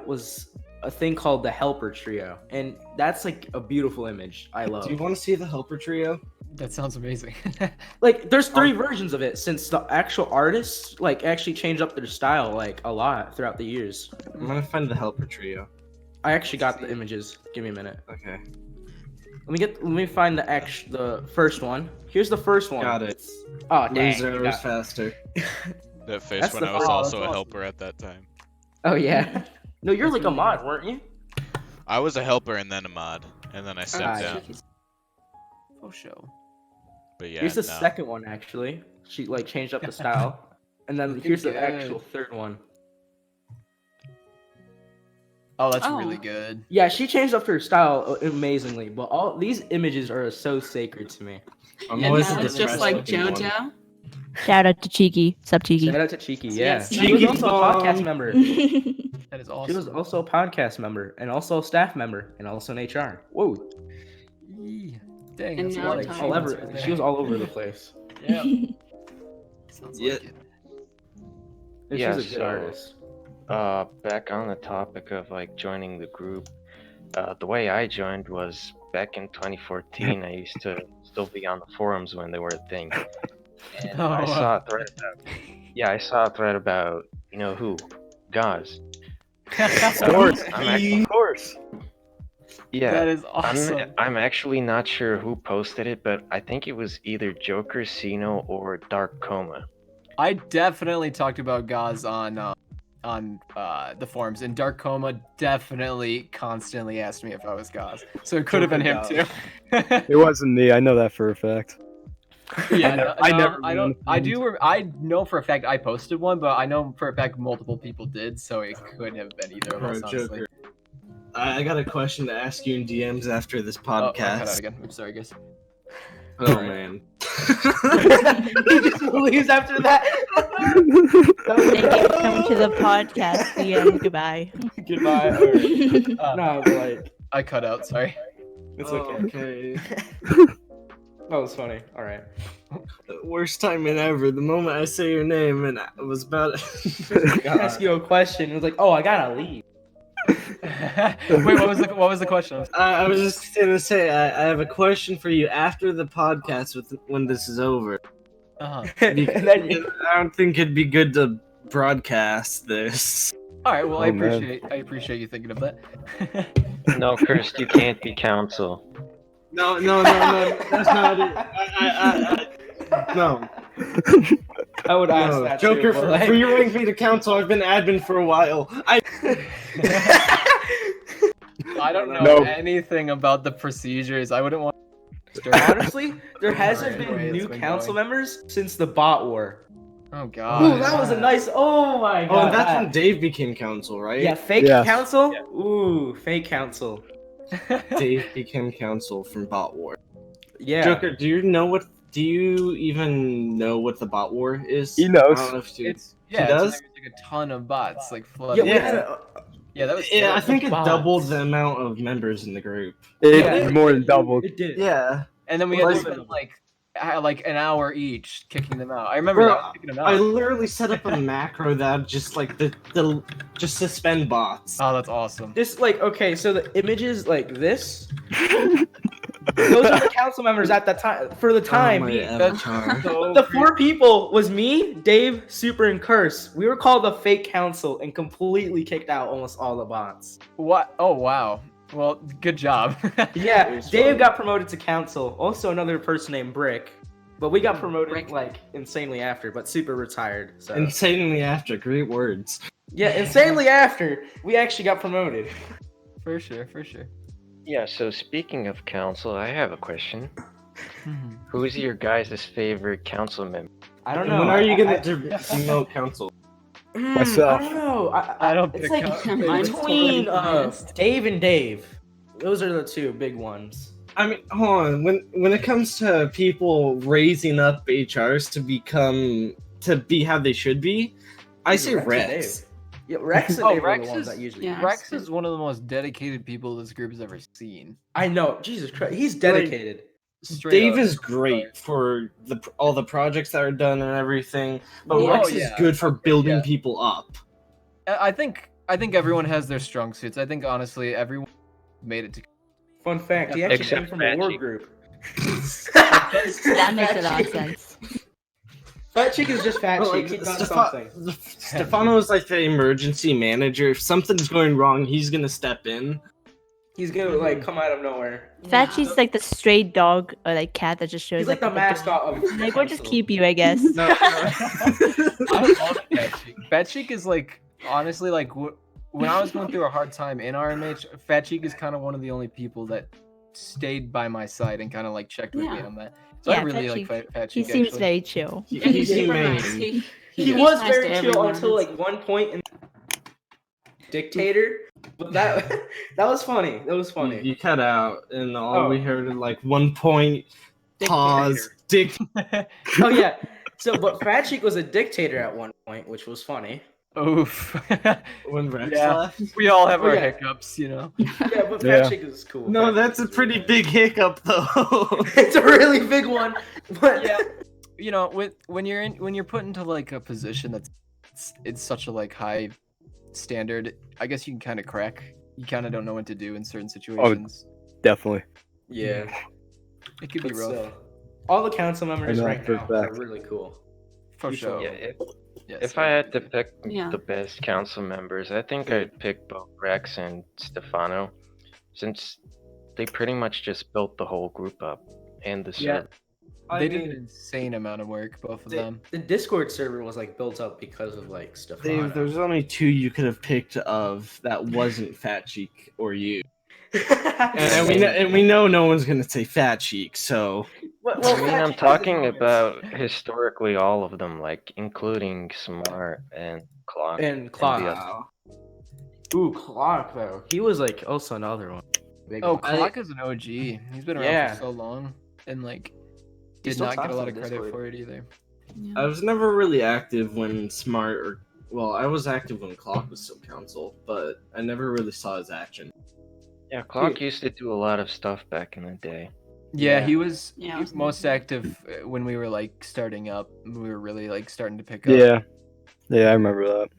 was a thing called the Helper Trio, and that's like a beautiful image. I love. Do you want to see the helper trio? That sounds amazing. Like there's 3 versions of it since the actual artists like actually changed up their style like a lot throughout the years. I'm gonna find the helper trio. I actually got the images. Give me a minute. Okay. Let me find the first one. Here's the first one. Got it. Oh dang. Loser you was got- faster. That face That's when the I was first- also that's a awesome. helper at that time. Oh yeah. No, you're like a mod, weren't you? I was a helper and then a mod, and then I stepped down. Oh, show. But yeah, Here's the no. second one actually. She like changed up the style. And then here's the good. actual third one. Oh, that's Oh. really good. Yeah, she changed up her style amazingly, but all these images are so sacred to me. I'm Yeah, always now the it's just like depressed-looking one. JoJo. Shout out to Cheeky. Sup, Cheeky? Shout out to Cheeky, yeah. Yes. She was Cheeky also a Bomb. podcast member. That is She awesome. was also a podcast member and also a staff member and also an HR. Whoa. Yee. Dang, And that's a now lot of it's All achievements over, right she was there. all over the place. Yeah. Sounds Yeah. like it. And Yeah, she's a good so- artist. Back on the topic of like joining the group, the way I joined was back in 2014. I used to still be on the forums when they were a thing, and Oh, I wow. saw a thread about. Yeah, I saw a thread about you know who, Gauze. Of course. Of course. Yeah, That is awesome. I'm actually not sure who posted it, but I think it was either Joker, Ceno, or Dark Coma. I definitely talked about Gauze on the forums, and Dark Coma definitely constantly asked me if I was Gauze. So it could have been him too. It wasn't me. I know that for a fact. Yeah, I never I went on don't. the I do. I know for a fact I posted one, but I know for a fact multiple people did, so it could have been either of Bro, us. Honestly. Joker. I got a question to ask you in DMs after this Oh, I cut out podcast. again. I'm sorry, guys. Oh man. He just leaves after that. Thank you for coming to the podcast. The end. Goodbye. Goodbye. No, but like I cut out. Sorry. it's Oh, okay. okay. That was funny. All right. Worst timing ever. The moment I say your name and I was about I ask you a question. It was like, oh, I gotta leave. Wait, what was the question? I was just gonna say I have a question for you after the podcast when this is over. Uh-huh. And then I don't think it'd be good to broadcast this. All right. Well, Oh, man. I appreciate you thinking of that. No, Cursed, you can't be council. No, that's not it. No. I would ask No, that Joker, too, but, like- for you rank me to council, I've been admin for a while. I don't know No. anything about the procedures. I wouldn't want. Honestly, there hasn't Alright, the way been it's new been council going. members since the bot war. Oh Ooh, god. that was a nice. Oh my Oh, god. and that's that- when Dave became council, right? Yeah, fake Yes. council. Ooh, fake council. Dave became council from bot war. Yeah. Joker, do you even know what the bot war is? He knows. I don't know if you- It's yeah. does? It's like a ton of bots like Yeah, flooding. we Yeah. had a- Yeah, that was. Yeah, I was think it bots. doubled the amount of members in the group. It Yeah. more than doubled. It did. Yeah. And then we Well, had to I- spend like an hour each kicking them out. I remember Bro, that, kicking them out. I literally set up a macro that just like the just suspend bots. Oh, that's awesome. Just like okay, so the images like this. Those are the council members at that time. For the time Oh, my being. avatar. So The 4 people was me, Dave, Super, and Curse. We were called the fake council and completely kicked out almost all the bots. What? Oh wow. Well, good job. Yeah, It was Dave fun. got promoted to council. Also another person named Brick. But we got promoted Brick. like insanely after, but Super retired. So Insanely after, great words. Yeah, insanely after we actually got promoted. For sure, for sure. Yeah, so speaking of council, I have a question. Who's your guys' favorite council member? I don't And know. when are you I- gonna promote council? Myself. I don't know. I don't It's pick like Mine's between totally biased. Dave and Dave. Those are the two big ones. I mean, hold on. When it comes to people raising up HRs to be how they should be, I say and Rex. Dave. Yeah, Rex and Dave are Rex the ones is that usually. Yeah. Rex is one of the most dedicated people this group has ever seen. I know. Jesus Christ, he's dedicated. Straight Dave up. is great for all the projects that are done and everything, but Yeah. Rex Oh, is yeah. good for building Yeah. people up. I think everyone has their strong suits. I think honestly everyone made it to. Fun fact: he actually Except came from a war Magic. group. That makes a lot of sense. Fat Chick is just fat But, chick. like, He does something. Stefano is like the emergency manager. If something's going wrong, he's gonna step in. He's gonna like come out of nowhere. Fat Cheek's like the stray dog or like cat that just shows He's like up the at door. mascot of. Like, we'll just Council. keep you, I guess. No, I love Fat Cheek. Fat Cheek is like honestly like when I was going through a hard time in RMH, Fat Cheek is kind of one of the only people that stayed by my side and kind of like checked with me Yeah. on that. So I Yeah, really Fat like Cheek. Fat He Cheek. seems actually. very chill. Yeah, he's super humane. nice. He he's was nice very to chill everyone. until like one point in dictator, but that that was funny. That was funny. you cut out, and all Oh. we heard is like 1 point pause. Dick. Oh yeah. So, but Fat Cheek was a dictator at one point, which was funny. Oof. When Rex Yeah. left. We all have Oh, our yeah. hiccups, you know. Yeah, but Fat Yeah. Cheek was cool. No, Fat that's a Cheek was pretty really big hiccup, though. nice. It's a really big one, but Yeah. You know, when you're put into like a position that's it's such a like high standard, I guess you can kind of crack. You kind of don't know what to do in certain situations. Definitely. yeah, It could be but rough. still, all the council members I know right for a now are fact. really cool. For You sure. Yeah, Yes. if I had to pick Yeah. the best council members, I think I'd pick both Rex and Stefano, since they pretty much just built the whole group up and the Yeah. server. They did an insane amount of work, both of them. The Discord server was like built up because of like stuff. Dave, there's only two you could have picked of that wasn't Fat Cheek or you. And we know no one's gonna say Fat Cheek, so I mean, I'm talking about historically all of them, like including Smart and Clock. and Clock. the wow. Ooh, Clock though. He was like also another one. Big Oh, one. Clock is an OG. He's been around Yeah. for so long, and like He did still not get talks a lot on of credit Discord. for it either. Yeah. I was never really active when Smart or I was active when Clock was still council, but I never really saw his action. Yeah, Clock used to do a lot of stuff back in the day. Yeah, Yeah. he was Yeah, I was most thinking. active when we were like starting up. We were really like starting to pick up. Yeah. Yeah, I remember that.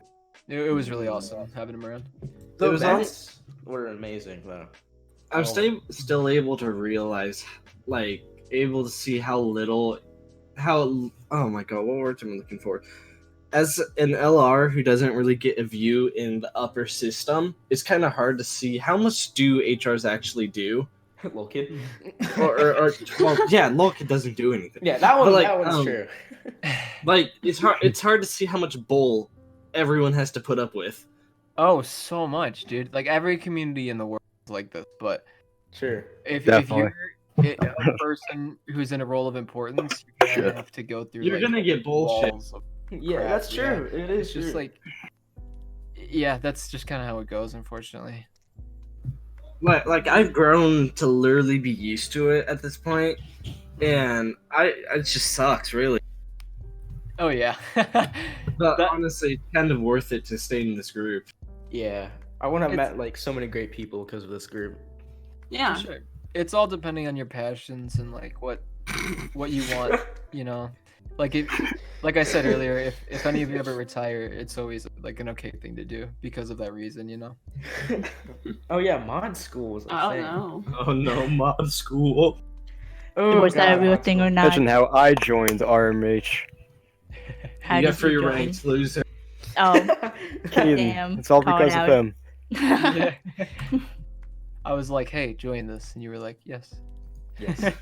It was really awesome having him around. The It was events were amazing though. I'm Oh. still able to realize, like, able to see how oh my god, what word am I looking for? As an LR who doesn't really get a view in the upper system, it's kind of hard to see how much do HRs actually do. Little kid. Or well, yeah, look, it doesn't do anything. Yeah, that one. But, like, that one's true. Like, it's hard to see how much bull everyone has to put up with. Oh, so much, dude. Like every community in the world is like this, but Sure. if Definitely. you're a person who's in a role of importance, you're gonna Shit. have to go through. You're like, gonna get bullshit. walls of Yeah, crap, that's yeah. true. It is It's just true. like, yeah, that's just kind of how it goes, unfortunately. Like I've grown to literally be used to it at this point, and it just sucks, really. Oh yeah. But That- honestly, it's kind of worth it to stay in this group. Yeah, I wouldn't have It's- met like so many great people because of this group. Yeah. Sure. It's all depending on your passions and like what you want, you know. Like like I said earlier, if any of you ever retire, it's always like an okay thing to do because of that reason, you know. Oh yeah, mod school was. A Oh thing. no. Oh no, mod school. Oh, Was that a God, real mod thing school. or not? Imagine how I joined RMH. How You did got free join? ranks, loser. Oh, Caden, damn. it's all called because out. of him. Yeah. I was like, "Hey, join this," and you were like, "Yes." Yes.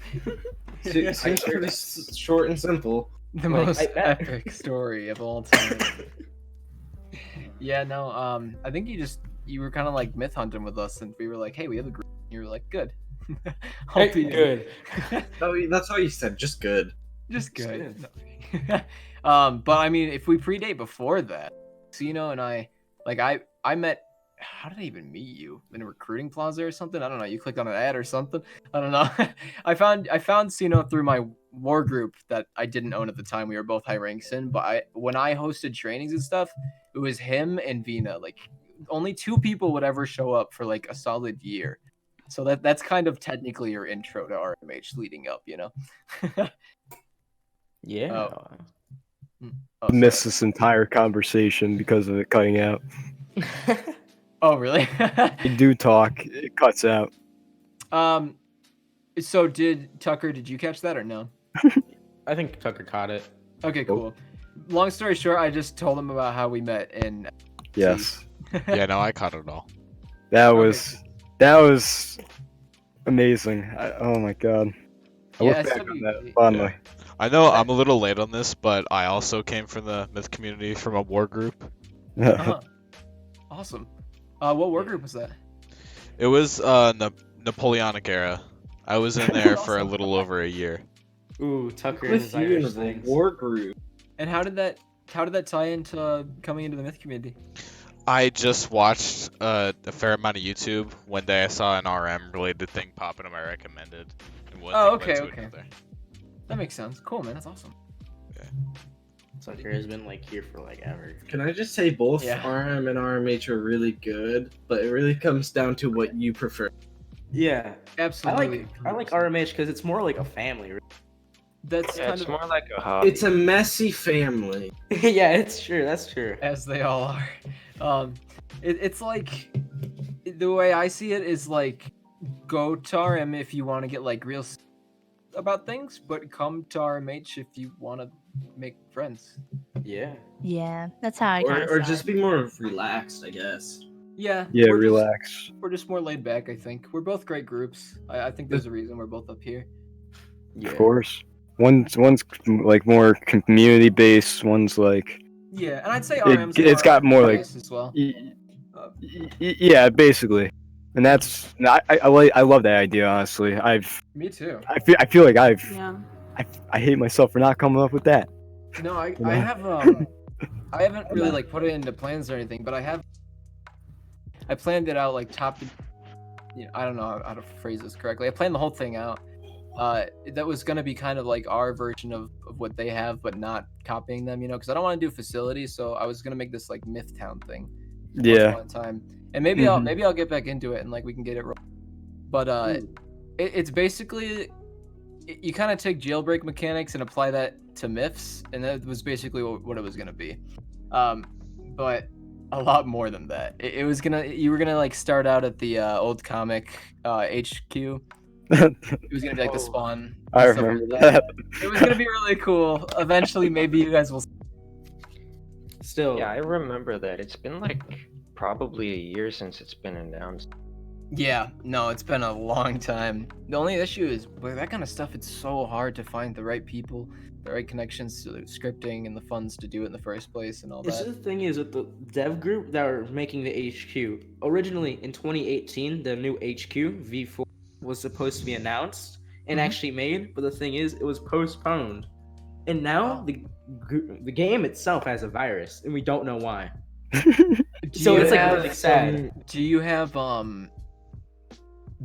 Seems pretty short and simple. The Like, most I bet. epic story of all time. Yeah, no. I think you were kind of like myth hunting with us, and we were like, hey, we have a group. And you were like, good. I'll be in. Good. That's all you said. Just good. Just good. But I mean, if we predate before that, Ceno and I met. How did I even meet you? In a recruiting plaza or something? I don't know. You clicked on an ad or something. I don't know. I found Ceno through my war group that I didn't own at the time. We were both high ranks in, but when I hosted trainings and stuff, it was him and Vina. Like only 2 people would ever show up for like a solid year. So that's kind of technically your intro to RMH leading up, you know. Yeah. Oh, Missed this entire conversation because of it cutting out. Oh, really? You do talk, it cuts out. So did you catch that or no? I think Tucker caught it. Okay, cool. Long story short, I just told him about how we met and Yes. Yeah, no, I caught it all. That was amazing. Oh my god. I look back on that fondly. Yeah. I know I'm a little late on this, but I also came from the myth community from a war group. Awesome. What war group was that? It was Napoleonic era. I was in there for a little over a year. Ooh, Tucker and his Irish things. War group. And how did that tie into coming into the myth community? I just watched a fair amount of YouTube. One day I saw an RM related thing pop into my recommended. And one thing okay. led to another. That makes sense. Cool, man. That's awesome. Yeah. Tucker has been like here for like ever. Can I just say both RM and RMH are really good, but it really comes down to what you prefer. Yeah, absolutely. I like RMH because it's more like a family. That's kind it's of more like a hobby. It's a messy family. Yeah, it's true. That's true. As they all are. It's like the way I see it is like go to RM if you want to get like real about things, but come to RMH if you want to make friends. Yeah. Yeah, that's how I kind of Or just be more relaxed, I guess. Yeah. Yeah, relax. We're just more laid back, I think. We're both great groups. I think there's a reason we're both up here. Yeah. Of course. One's like more community based. One's like yeah, and I'd say RM's it's got more like as well. Yeah, basically, and that's I love that idea. Honestly, Me too. I feel like I hate myself for not coming up with that. No, I have I haven't really like put it into plans or anything, but I planned it out like top. You know, I don't know how to phrase this correctly. I planned the whole thing out. That was gonna be kind of like our version of what they have, but not copying them, you know, because I don't want to do facilities, so I was gonna make this like Mythtown thing. Yeah. One time, and maybe I'll get back into it and like we can get it. But it's basically you kind of take jailbreak mechanics and apply that to myths, and that was basically what it was gonna be. But a lot more than that. You were gonna like start out at the old comic HQ. It was gonna be like the spawn. I remember that. It was gonna be really cool. Eventually, maybe you guys will. Still. Yeah, I remember that. It's been like probably a year since it's been announced. Yeah, no, it's been a long time. The only issue is with that kind of stuff, it's so hard to find the right people, the right connections to the scripting and the funds to do it in the first place and all that. The thing is with the dev group that are making the HQ. Originally in 2018, the new HQ V4 was supposed to be announced and actually made, but the thing is, it was postponed. And now the game itself has a virus, and we don't know why. So it's like really sad. Do you have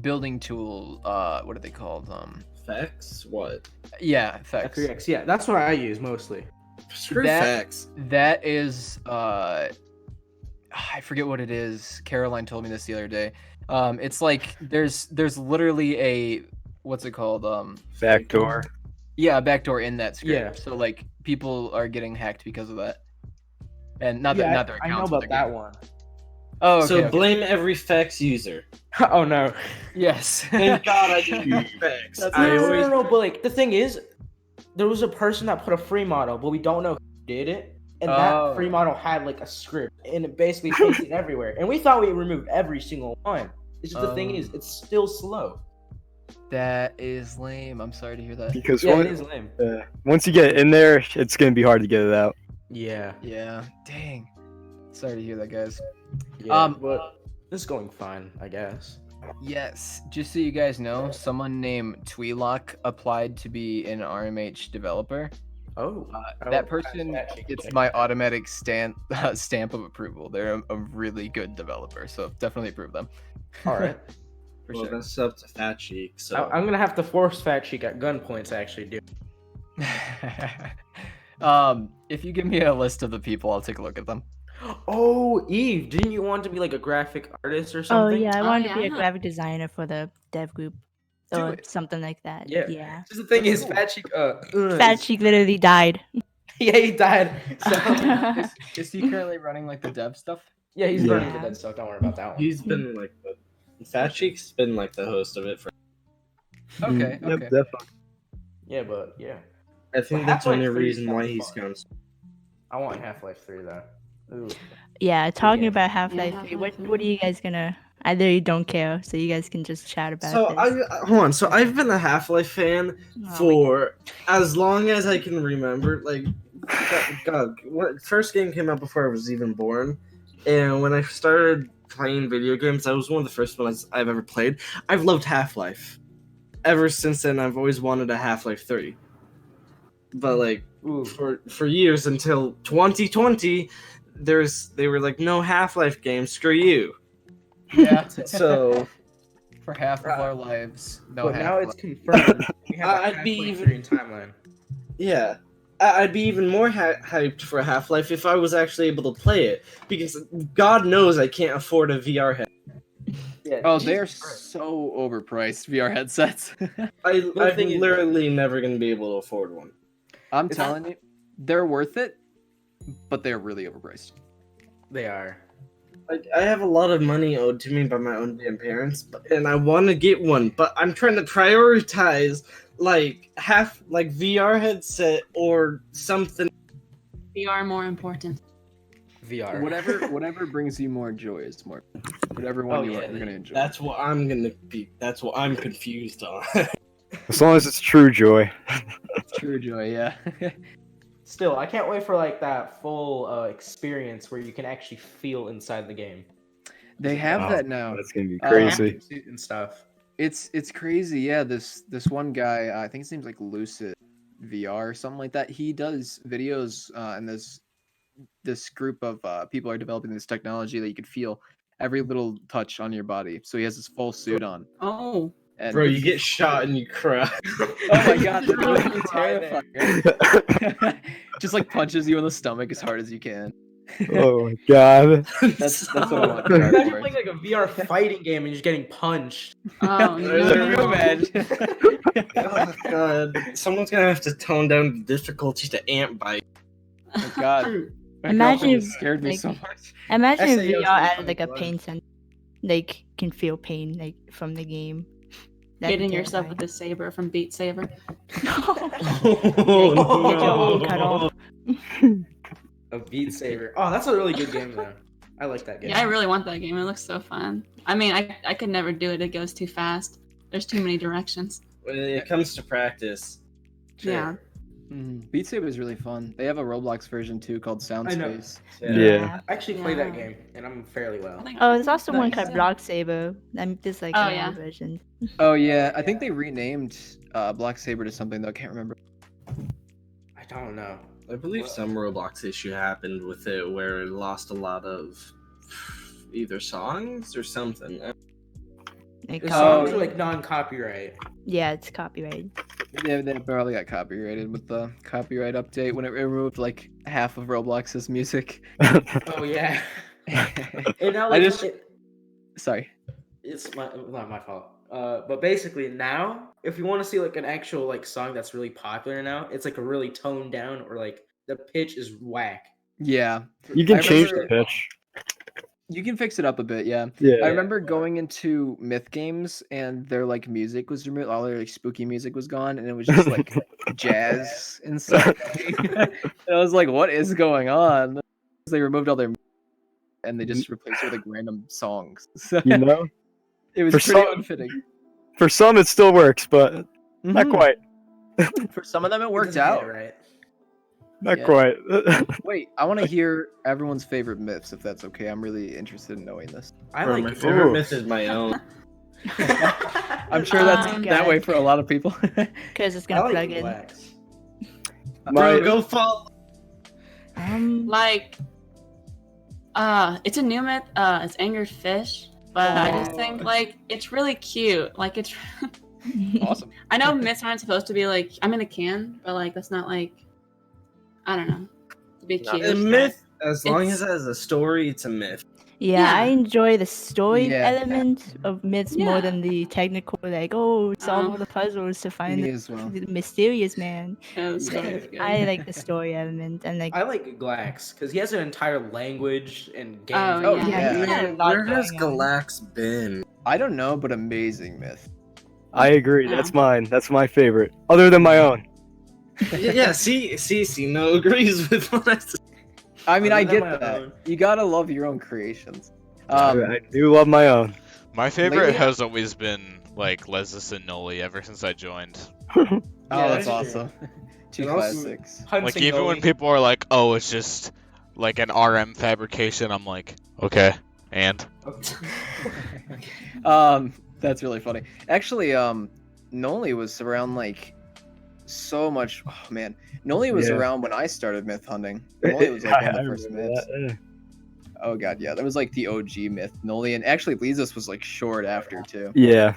building tool? What are they called? Effects? What? Yeah, effects. FX, yeah, that's what I use mostly. Screw effects. That is I forget what it is. Caroline told me this the other day. It's like there's literally a what's it called? Backdoor. Yeah, a backdoor in that script. Yeah. So like people are getting hacked because of that. And not their accounts. I know about that one. Oh, okay, So okay. blame every Fex user. Oh no. Yes. Thank God I didn't use Fex. No, but like the thing is, there was a person that put a free model, but we don't know who did it. And that free model had like a script, and it basically pasted everywhere. And we thought we removed every single one. It's just the thing is, it's still slow. That is lame. I'm sorry to hear that. Because it is lame. Once you get in there, it's gonna be hard to get it out. Yeah. Yeah. Dang. Sorry to hear that, guys. Yeah, but it's going fine, I guess. Yes, just so you guys know, someone named Tweelock applied to be an RMH developer. Oh, that person gets my automatic stamp of approval. They're a really good developer, so definitely approve them. All right. For Well, sure. that's up to Fat Cheek. So I'm gonna have to force Fat Cheek at gunpoint to actually do. If you give me a list of the people, I'll take a look at them. Oh, Eve, didn't you want to be like a graphic artist or Oh something? yeah, I wanted to be a yeah. graphic designer for the dev group Do or it. something like that. Yeah. Yeah. Just the thing is, Fat Cheek, Fat Cheek literally died. yeah, he died. So Is he currently running like the dev stuff? yeah, he's Yeah. running the dead stuff. Don't worry about that one. he's been like Fat Cheek's been like the host of it for. Okay, Yep, okay. definitely. Yeah, but yeah, I think Well, that's the only Half-Life 3 reason why sounds he's fun. gone. I want Half-Life 3 though. Ooh. Yeah, talking game. about Half-Life 3. Half-Life What 3. are you guys gonna? I literally don't care, so you guys can just chat about So this. hold on. So I've been a Half-Life fan Oh, for as long as I can remember. Like, God, what first game came out before I was even born, and when I started playing video games, that was one of the first ones I've ever played. I've loved Half-Life. Ever since then, I've always wanted a Half-Life 3. But like Ooh. for years until 2020, they were like, no Half-Life game, screw you. Yeah. So For half of our lives, no. But now it's Half-Life. confirmed. We have a I'd be Half-Life even- 3 in timeline. yeah, I'd be even more hyped for Half-Life if I was actually able to play it, because God knows I can't afford a VR head. Yeah. Oh, they are so overpriced VR headsets. I'm thing is- literally never gonna be able to afford one. I'm It's- telling you, they're worth it, but they're really overpriced. They are. Like, I have a lot of money owed to me by my own damn parents, and I want to get one, but I'm trying to prioritize like VR headset or something. VR more important. VR. Whatever brings you more joy is more. Whatever one Oh, you yeah, are gonna enjoy. That's what I'm gonna be. That's what I'm confused on. As long as it's true joy. True joy, yeah. Still, I can't wait for like that full experience where you can actually feel inside the game. They have Oh, that now. That's gonna be Uh, crazy. And stuff. It's crazy, yeah. This one guy, I think his name's like Lucid VR or something like that. He does videos, and this group of people are developing this technology that you could feel every little touch on your body. So he has this full suit on. Oh. And Bro, you get shot and you cry. oh my god, that's really terrifying. Just like punches you in the stomach as hard as you can. Oh my god. That's what I want. Imagine playing like a VR fighting game and you're just getting punched. Oh Can you no. imagine? Oh god, someone's gonna have to tone down the difficulty to ant bite. Oh god. My Imagine girlfriend if, scared me like, so much. Imagine if SAOs VR really added funny like a blood. pain sensor, like can feel pain like from the game. That'd be Hitting yourself with terrifying. the saber from Beat Saber. Oh, Get your arm cut off. A Beat Saber. Oh, that's a really good game though. I like that game. Yeah, I really want that game. It looks so fun. I mean, I could never do it. It goes too fast. There's too many directions. When it comes to practice. Yeah. Beat Saber is really fun. They have a Roblox version too called I know. Soundspace. Yeah. I actually play that Yeah. game and I'm fairly well. I think Oh, there's also one Nice. called Block Saber. There's like Oh, another yeah. version. Oh yeah, I think they renamed Black Saber to something though. I can't remember. I don't know. I believe some Roblox issue happened with it where it lost a lot of either songs or something. Like, The Oh, songs copyright. are like non-copyright. Yeah, it's copyrighted. They probably got copyrighted with the copyright update when it removed like half of Roblox's music. Oh yeah. And now, like, Sorry. it's not my fault. But basically now, if you want to see like an actual like song that's really popular now, it's like a really toned down or like the pitch is whack. Yeah, You can I change the remember- pitch. you can fix it up a bit. Yeah. Yeah. I remember going into myth games and their like music was removed. All their like spooky music was gone, and it was just like jazz and stuff. And I was like, "What is going on?" They removed all their, and they just replaced it with like random songs. So You know? it was for pretty some- unfitting. For some it still works, but not Mhm. quite. For some of them, it It worked doesn't hit out. it right. Not Yeah. quite. Wait, I want to hear everyone's favorite myths, if that's okay. I'm really interested in knowing this. I Bro, like my it. favorite Ooh. myth is my own. I'm sure that's Oh, that God. way for a lot of people. Because it's I gonna like plug in. blacks. Bro, go follow. Like, it's a new myth. It's angered fish, but I just think like it's really cute. Like it's. Awesome. I know myths aren't supposed to be like I'm in a can, but like that's not like. I don't know. To be Not cute. A myth, as long It's- as it has a story, it's a myth. Yeah, I Yeah. enjoy the story Yeah. element of myths more Yeah. than the technical, like, oh, solve Oh. all the puzzles to find Me as well. the mysterious man. Yeah, the story's good. I like the story element and like I like Glax because he has an entire language and game. Oh, yeah. yeah, he's got a Man, lot where has going on. Galax been? I don't know, but amazing myth. I agree. Yeah. That's mine. That's my favorite. Other than my own. Yeah, see, no agrees with what I said. I mean, I Other than get my that. own. You gotta love your own creations. I do love my own. My favorite Lately- has always been like Lezus and Noli ever since I joined. Oh, Yeah, that's that's awesome. Two And also- classics. Like even when people are like, "Oh, it's just like an RM fabrication," I'm like, "Okay, and." That's really funny. Actually, Noli was around like so much. Oh man, Noli was Yeah. around when I started myth hunting. Noli was like one of I the first remember myths. that, Oh god, yeah, that was like the OG myth. Noli, and actually, Lizus was like short after too. Yeah,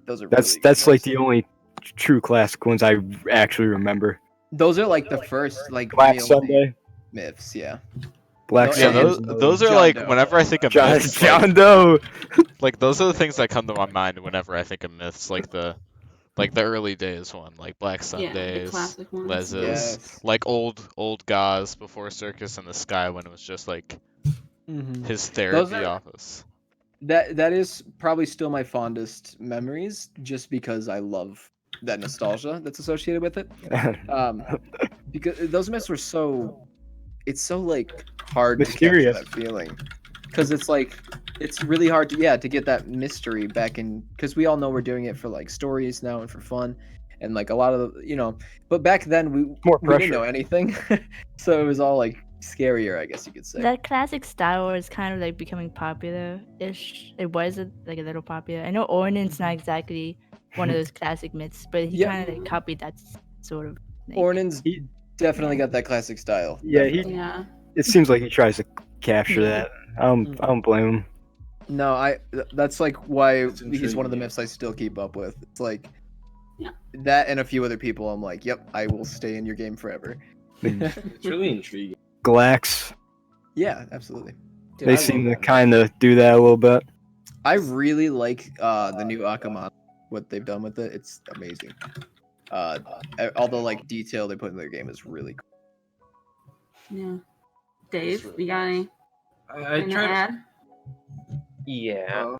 Those are that's really that's good like myths. the only true classic ones I actually remember. Those are like the first like Black real Sunday, myths. Yeah. Black No, Yeah, and Sunday. those are John like Doe. whenever I think of John, myths, John Doe. like those are the things that come to my mind whenever I think of myths, like the early days one, like Black Yeah, the Sundays, classic ones. Lezus, Yes. like old Gauze before Circus in the Sky when it was just like Mhm. his therapy are- office. That is probably still my fondest memories, just because I love that nostalgia that's associated with it. Because those myths were so, it's so like hard Mysterious. to capture that feeling, because it's like it's really hard to get that mystery back in, because we all know we're doing it for like stories now and for fun, and like a lot of but back then we More we didn't pressure. know anything, so it was all like scarier, I guess you could say. that classic style is kind of like becoming popular-ish. It was like a little popular. I know Ornan's not exactly one of those classic myths, but he Yeah. kind of like copied that sort of thing. Ornan's He- definitely got that classic style. Yeah, definitely. Yeah. It seems like he tries to capture Yeah. that. I don't blame him. No, that's like why It's he's one of the intriguing. myths I still keep up with. It's like Yeah. that and a few other people. I'm like, yep, I will stay in your game forever. It's really intriguing. Glax. Yeah, absolutely. Dude, They I seem to love that. kind of do that a little bit. I really like the new Akamon. What they've done with it, it's amazing. All the like detail they put in their game is really cool. Yeah. Dave, you got any? I anything to tried. add? Yeah.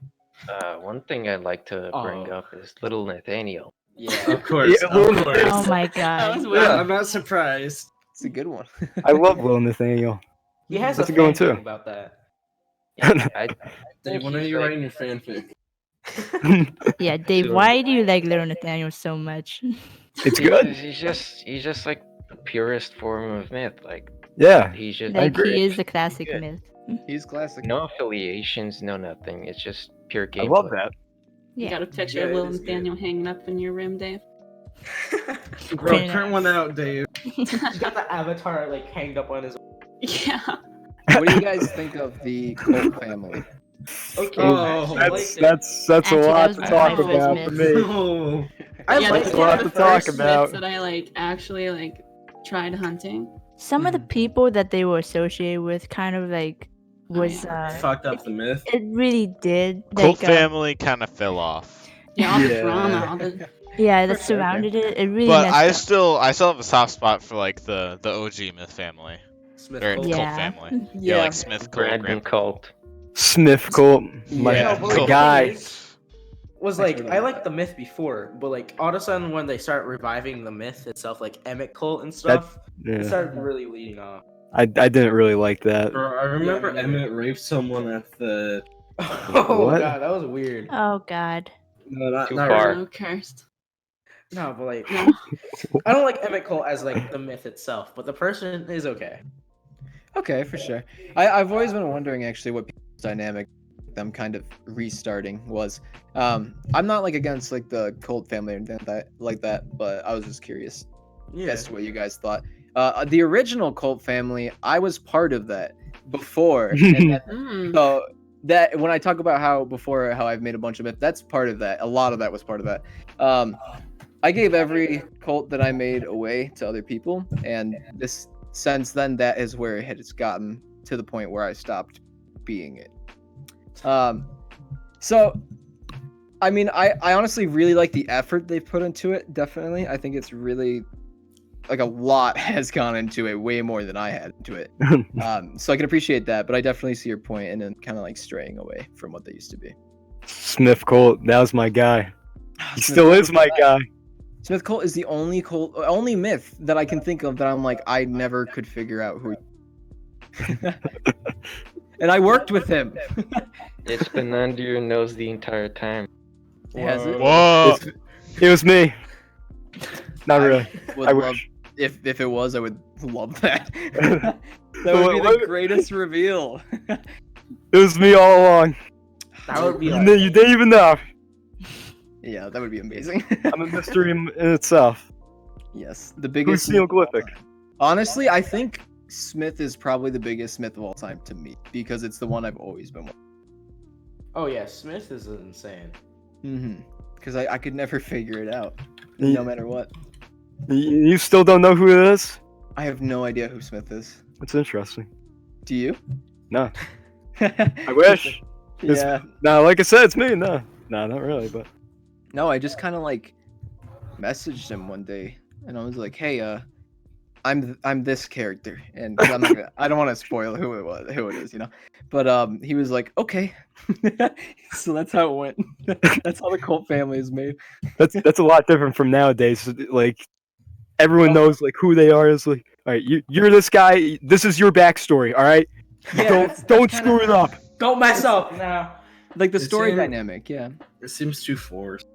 One thing I'd like to bring Oh. up is little Nathaniel. Yeah. Of course. Yeah, of course. Oh my That god. was Yeah, weird. I'm not surprised. It's a good one. I love Lil Nathaniel. He has That's a a good one, fan too. thing about that. I Dave, when are he's you like- writing your fanfic? Yeah, Dave, Sure. why do you like Little Nathaniel so much? It's good. He's just like the purest form of myth. Like Yeah. he's just Like agree. he is the classic Good. myth. He's classic. no affiliations, no nothing. It's just pure I gameplay. love that. You Yeah. got a picture Yeah, of it Will is good. Nathaniel hanging up in your room, Dave? Bro, Pretty print one out, Dave. He's got the avatar like hanged up on his. Yeah. What do you guys think of the Colt family? Okay. Oh, I That's liked it. that's Actually, a that lot was to my talk first about myth. for me. Oh. I yeah, like this a is lot one to of the talk first about. myths that I like actually like tried hunting. Some of the people that they were associated with kind of like was Fucked up the myth. it really did Cult like family kind of fell off. Yeah, all the Yeah. drama, all the yeah that Okay. surrounded it. It really But messed I up. still have a soft spot for like the OG myth family. Smith Or Cole. Yeah. cult family. Yeah. Like Smith Cole, Brandon Grandpa. Cult. Smith Colt, my, Yeah. No, but my like, guy. the thing is, was Actually, like really I like liked the that. myth before, but like all of a sudden when they start reviving the myth itself, like Emmett Cult and stuff, it Yeah. started really leading off. I didn't really like that. Bro, I remember me neither. Emmett raped someone at the. Oh What? god, that was weird. Oh god. No, not Too not far. so cursed. No, but like, No. I don't like Emmett Cole as like the myth itself, but the person is okay. Okay, for sure. I've always been wondering actually what people's dynamic, them kind of restarting was. I'm not like against like the cult family or anything like that, but I was just curious as to what you guys thought. The original cult family, I was part of that before. And Mm. so that when I talk about how I've made a bunch of myths, that's part of that. A lot of that was part of that. I gave every cult that I made away to other people, and this since then that is where it has gotten to the point where I stopped being it. So I mean, I honestly really like the effort they've put into it. Definitely, I think it's really like a lot has gone into it, way more than I had into it. So I can appreciate that, but I definitely see your point, and then kind of like straying away from what they used to be. Smith Colt, that was my guy. He still is my guy. Smith Colt is the only myth that I can think of that I'm like I never could figure out who. And I worked with him. It's been under your nose the entire time. Has it? Whoa! It was me. Not really. Would I love, wish. if it was, I would love that. That would be the greatest reveal. It was me all along. That would be. You didn't even know. Yeah, that would be amazing. I'm a mystery in itself. Yes, the Who's biggest. Cenoglyphic? Honestly, I think Smith is probably the biggest Smith of all time to me because it's the one I've always been with. Oh yeah, Smith is insane. Because I could never figure it out, no matter what. You still don't know who it is? I have no idea who Smith is. That's interesting. Do you? No. I wish. Yeah. No, like I said, it's me. No, not really, but. No, I just kind of like messaged him one day, and I was like, "Hey, I'm this character," and I'm not gonna, I don't want to spoil who it is, you know. But he was like, "Okay," so that's how it went. That's how the cult family is made. That's a lot different from nowadays. Like everyone knows like who they are. Is like, all right, you're this guy. This is your backstory. All right, Yeah, don't screw it up. Don't mess up now. Like the story dynamic, yeah. It seems too forced.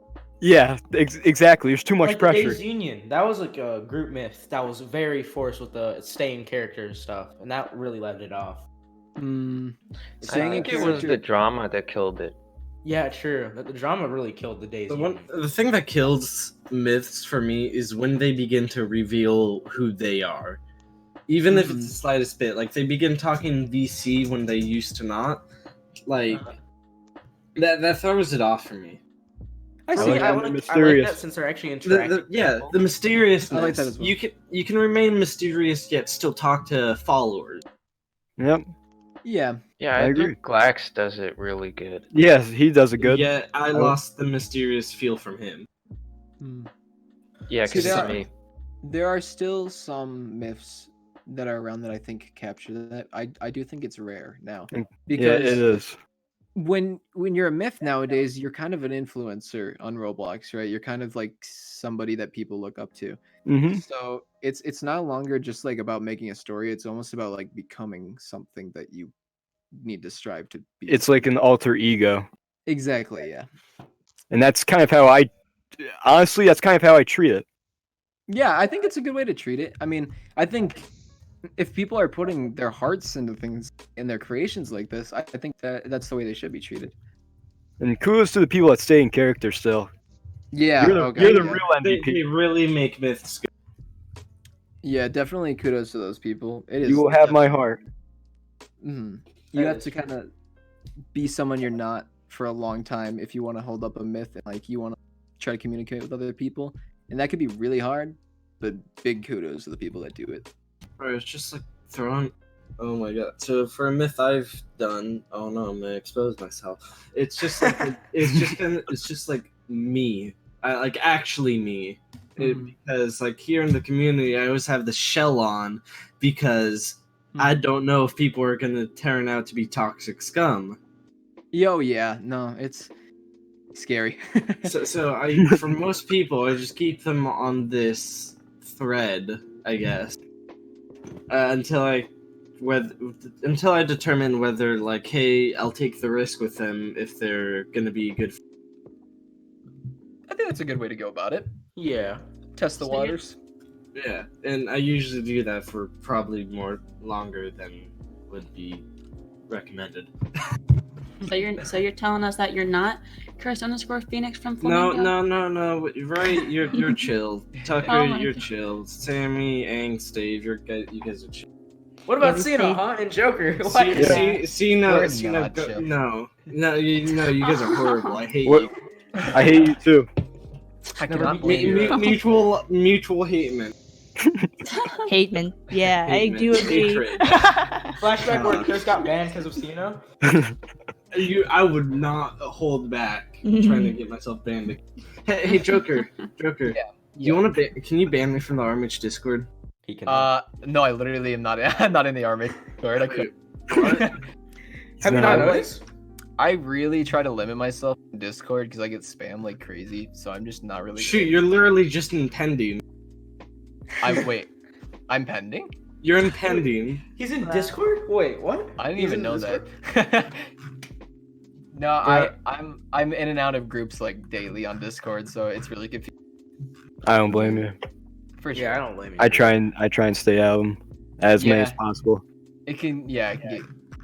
Yeah, exactly. There's too much Like pressure. Days Union, that was like a group myth that was very forced with the staying characters stuff, and that really left it off. I Saying think a it was character- the drama that killed it. Yeah, true. The drama really killed the Days Union. The thing that kills myths for me is when they begin to reveal who they are. Even if it's the slightest bit. Like, they begin talking VC when they used to not. Like, that throws it off for me. I like that since they're actually interacting. The mysteriousness. I like that as well. You can remain mysterious yet still talk to followers. Yep. Yeah. Yeah, I I agree. think Glax does it really good. Yes, he does it good. Yeah, I lost the mysterious feel from him. Yeah, See, because there are still some myths that are around that I think capture that. I do think it's rare now because Yeah, it is. when you're a myth nowadays, you're kind of an influencer on Roblox, right? You're kind of like somebody that people look up to. So it's no longer just like about making a story. It's almost about like becoming something that you need to strive to be. It's like an alter ego. Exactly, yeah. And that's kind of how honestly, that's kind of how I treat it. Yeah, I think it's a good way to treat it. I mean, I think if people are putting their hearts into things in their creations like this, I think that's the way they should be treated. And kudos to the people that stay in character still. Yeah, you're the real MVP. They really make myths good. Yeah, definitely kudos to those people. It is. You will have my heart. You have to kind of be someone you're not for a long time if you want to hold up a myth and like you want to try to communicate with other people, and that could be really hard. But big kudos to the people that do it. Bro, it's just like throwing. Oh my god! So for a myth I've done, oh no, I'm gonna expose myself. It's just like it's just like me, actually me, because like here in the community I always have the shell on because I don't know if people are gonna turn out to be toxic scum. Yeah, no, it's scary. so for most people I just keep them on this thread, I guess, until I determine whether like, hey, I'll take the risk with them if they're gonna be good. I think that's a good way to go about it. Yeah. Test the So you're- waters. Yeah, and I usually do that for probably more longer than would be recommended. So you're telling us that you're not Curse_Phoenix from No, Flamingo? right? You're chill. Tucker, Oh my you're God. chill. Sammy, Ang, Stave, you guys are chill. What about Yeah, we Ceno, see- huh? And Joker? We're not chill. No, you guys are horrible. I hate What? you. I hate you too. I cannot blame you. Mutual hate, man. Hateman. Yeah, I Hateman. do agree. Hatred. Flashback where Chris got banned because of Ceno? I would not hold back trying to get myself banned. Hey, Joker. Yeah. You want to can you ban me from the RMH Discord? He can. No, I literally am not. I'm not in the army. Sorry, I could. Have you No, not I- noticed? I really try to limit myself in Discord because I get spam like crazy. So I'm just not really. Shoot, you're literally just in pending. I'm pending. You're in pending. He's in Discord? Wait, what? I didn't He's even in know Discord? that. No, Bruh. I'm in and out of groups like daily on Discord, so it's really confusing. I don't blame you. For sure. Yeah, I don't blame you. I try and stay out of them as many Yeah. as possible. It can get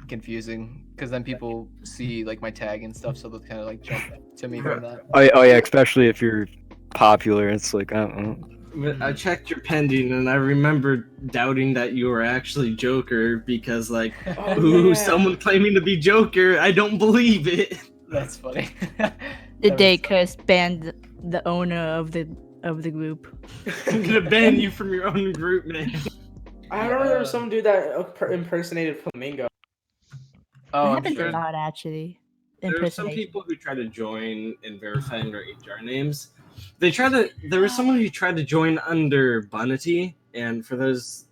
confusing because then people see like my tag and stuff, so they'll kind of like jump to me from that. Oh yeah, especially if you're popular. It's like I don't know. But I checked your pending and I remember doubting that you were actually Joker because Oh, ooh, yeah. someone claiming to be Joker. I don't believe it. That's funny. The day Curse banned the owner of the group. I'm gonna ban you from your own group, man. I remember there was some dude that impersonated Flamingo. Oh, It I'm happens sure. a lot actually. There are some Impersonation. people who try to join and verifying their HR names. There was someone who tried to join under Bunity, and for those,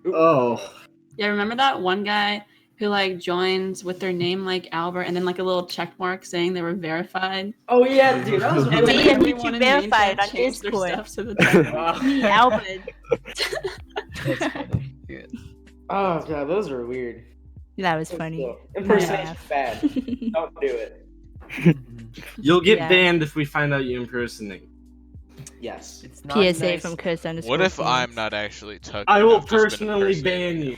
Yeah, remember that one guy who like joins with their name like Albert and then like a little check mark saying they were verified? Oh yeah, dude, that was And Me then and everyone YouTube in main verified chat on changed their Discord. stuff to the check mark. Me, Albert. That's funny. Good. Oh god, those are weird. That was funny. Still, impersonation laugh. bad. Don't do it. you'll get Yeah. banned if we find out you impersonate. Yes. It's not PSA nice. from Curse_Phoenix. What if I'm not actually Tucker? I and will I've just been personally ban impersonating you.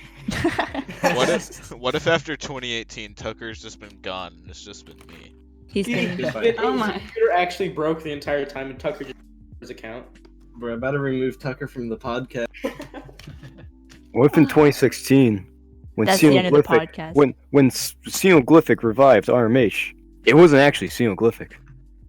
him? What if after 2018 Tucker's just been gone and it's just been me? He's been Oh His my. computer actually broke the entire time and Tucker just his account. Bro, I better remove Tucker from the podcast. What if in 2016, when That's the end of the Cenoglyphic, podcast. when Cenoglyphic revived RMH, it wasn't actually Cenoglyphic.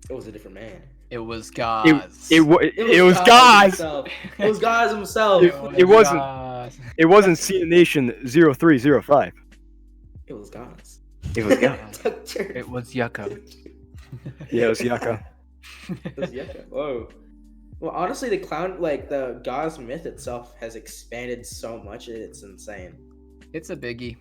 It was a different man. It was It Gaz. it was Gaz. himself. It was Gaz himself. It wasn't- Gaz. It wasn't Cena Nation 0305. It was Gaz. It was Gaz. It was Yucca. Yeah, it was Yucca. It was Yucca. Whoa. Well, honestly, the clown, like the Gaz myth itself, has expanded so much. It's insane. It's a biggie.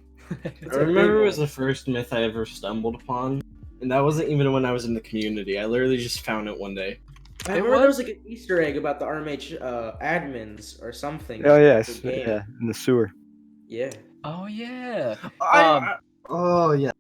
I remember it was the first myth I ever stumbled upon, and that wasn't even when I was in the community. I literally just found it one day. I It remember there was- was like an Easter egg about the RMH admins or something. Oh in yes, the game. yeah, in the sewer. Yeah. Oh yeah. Oh yeah.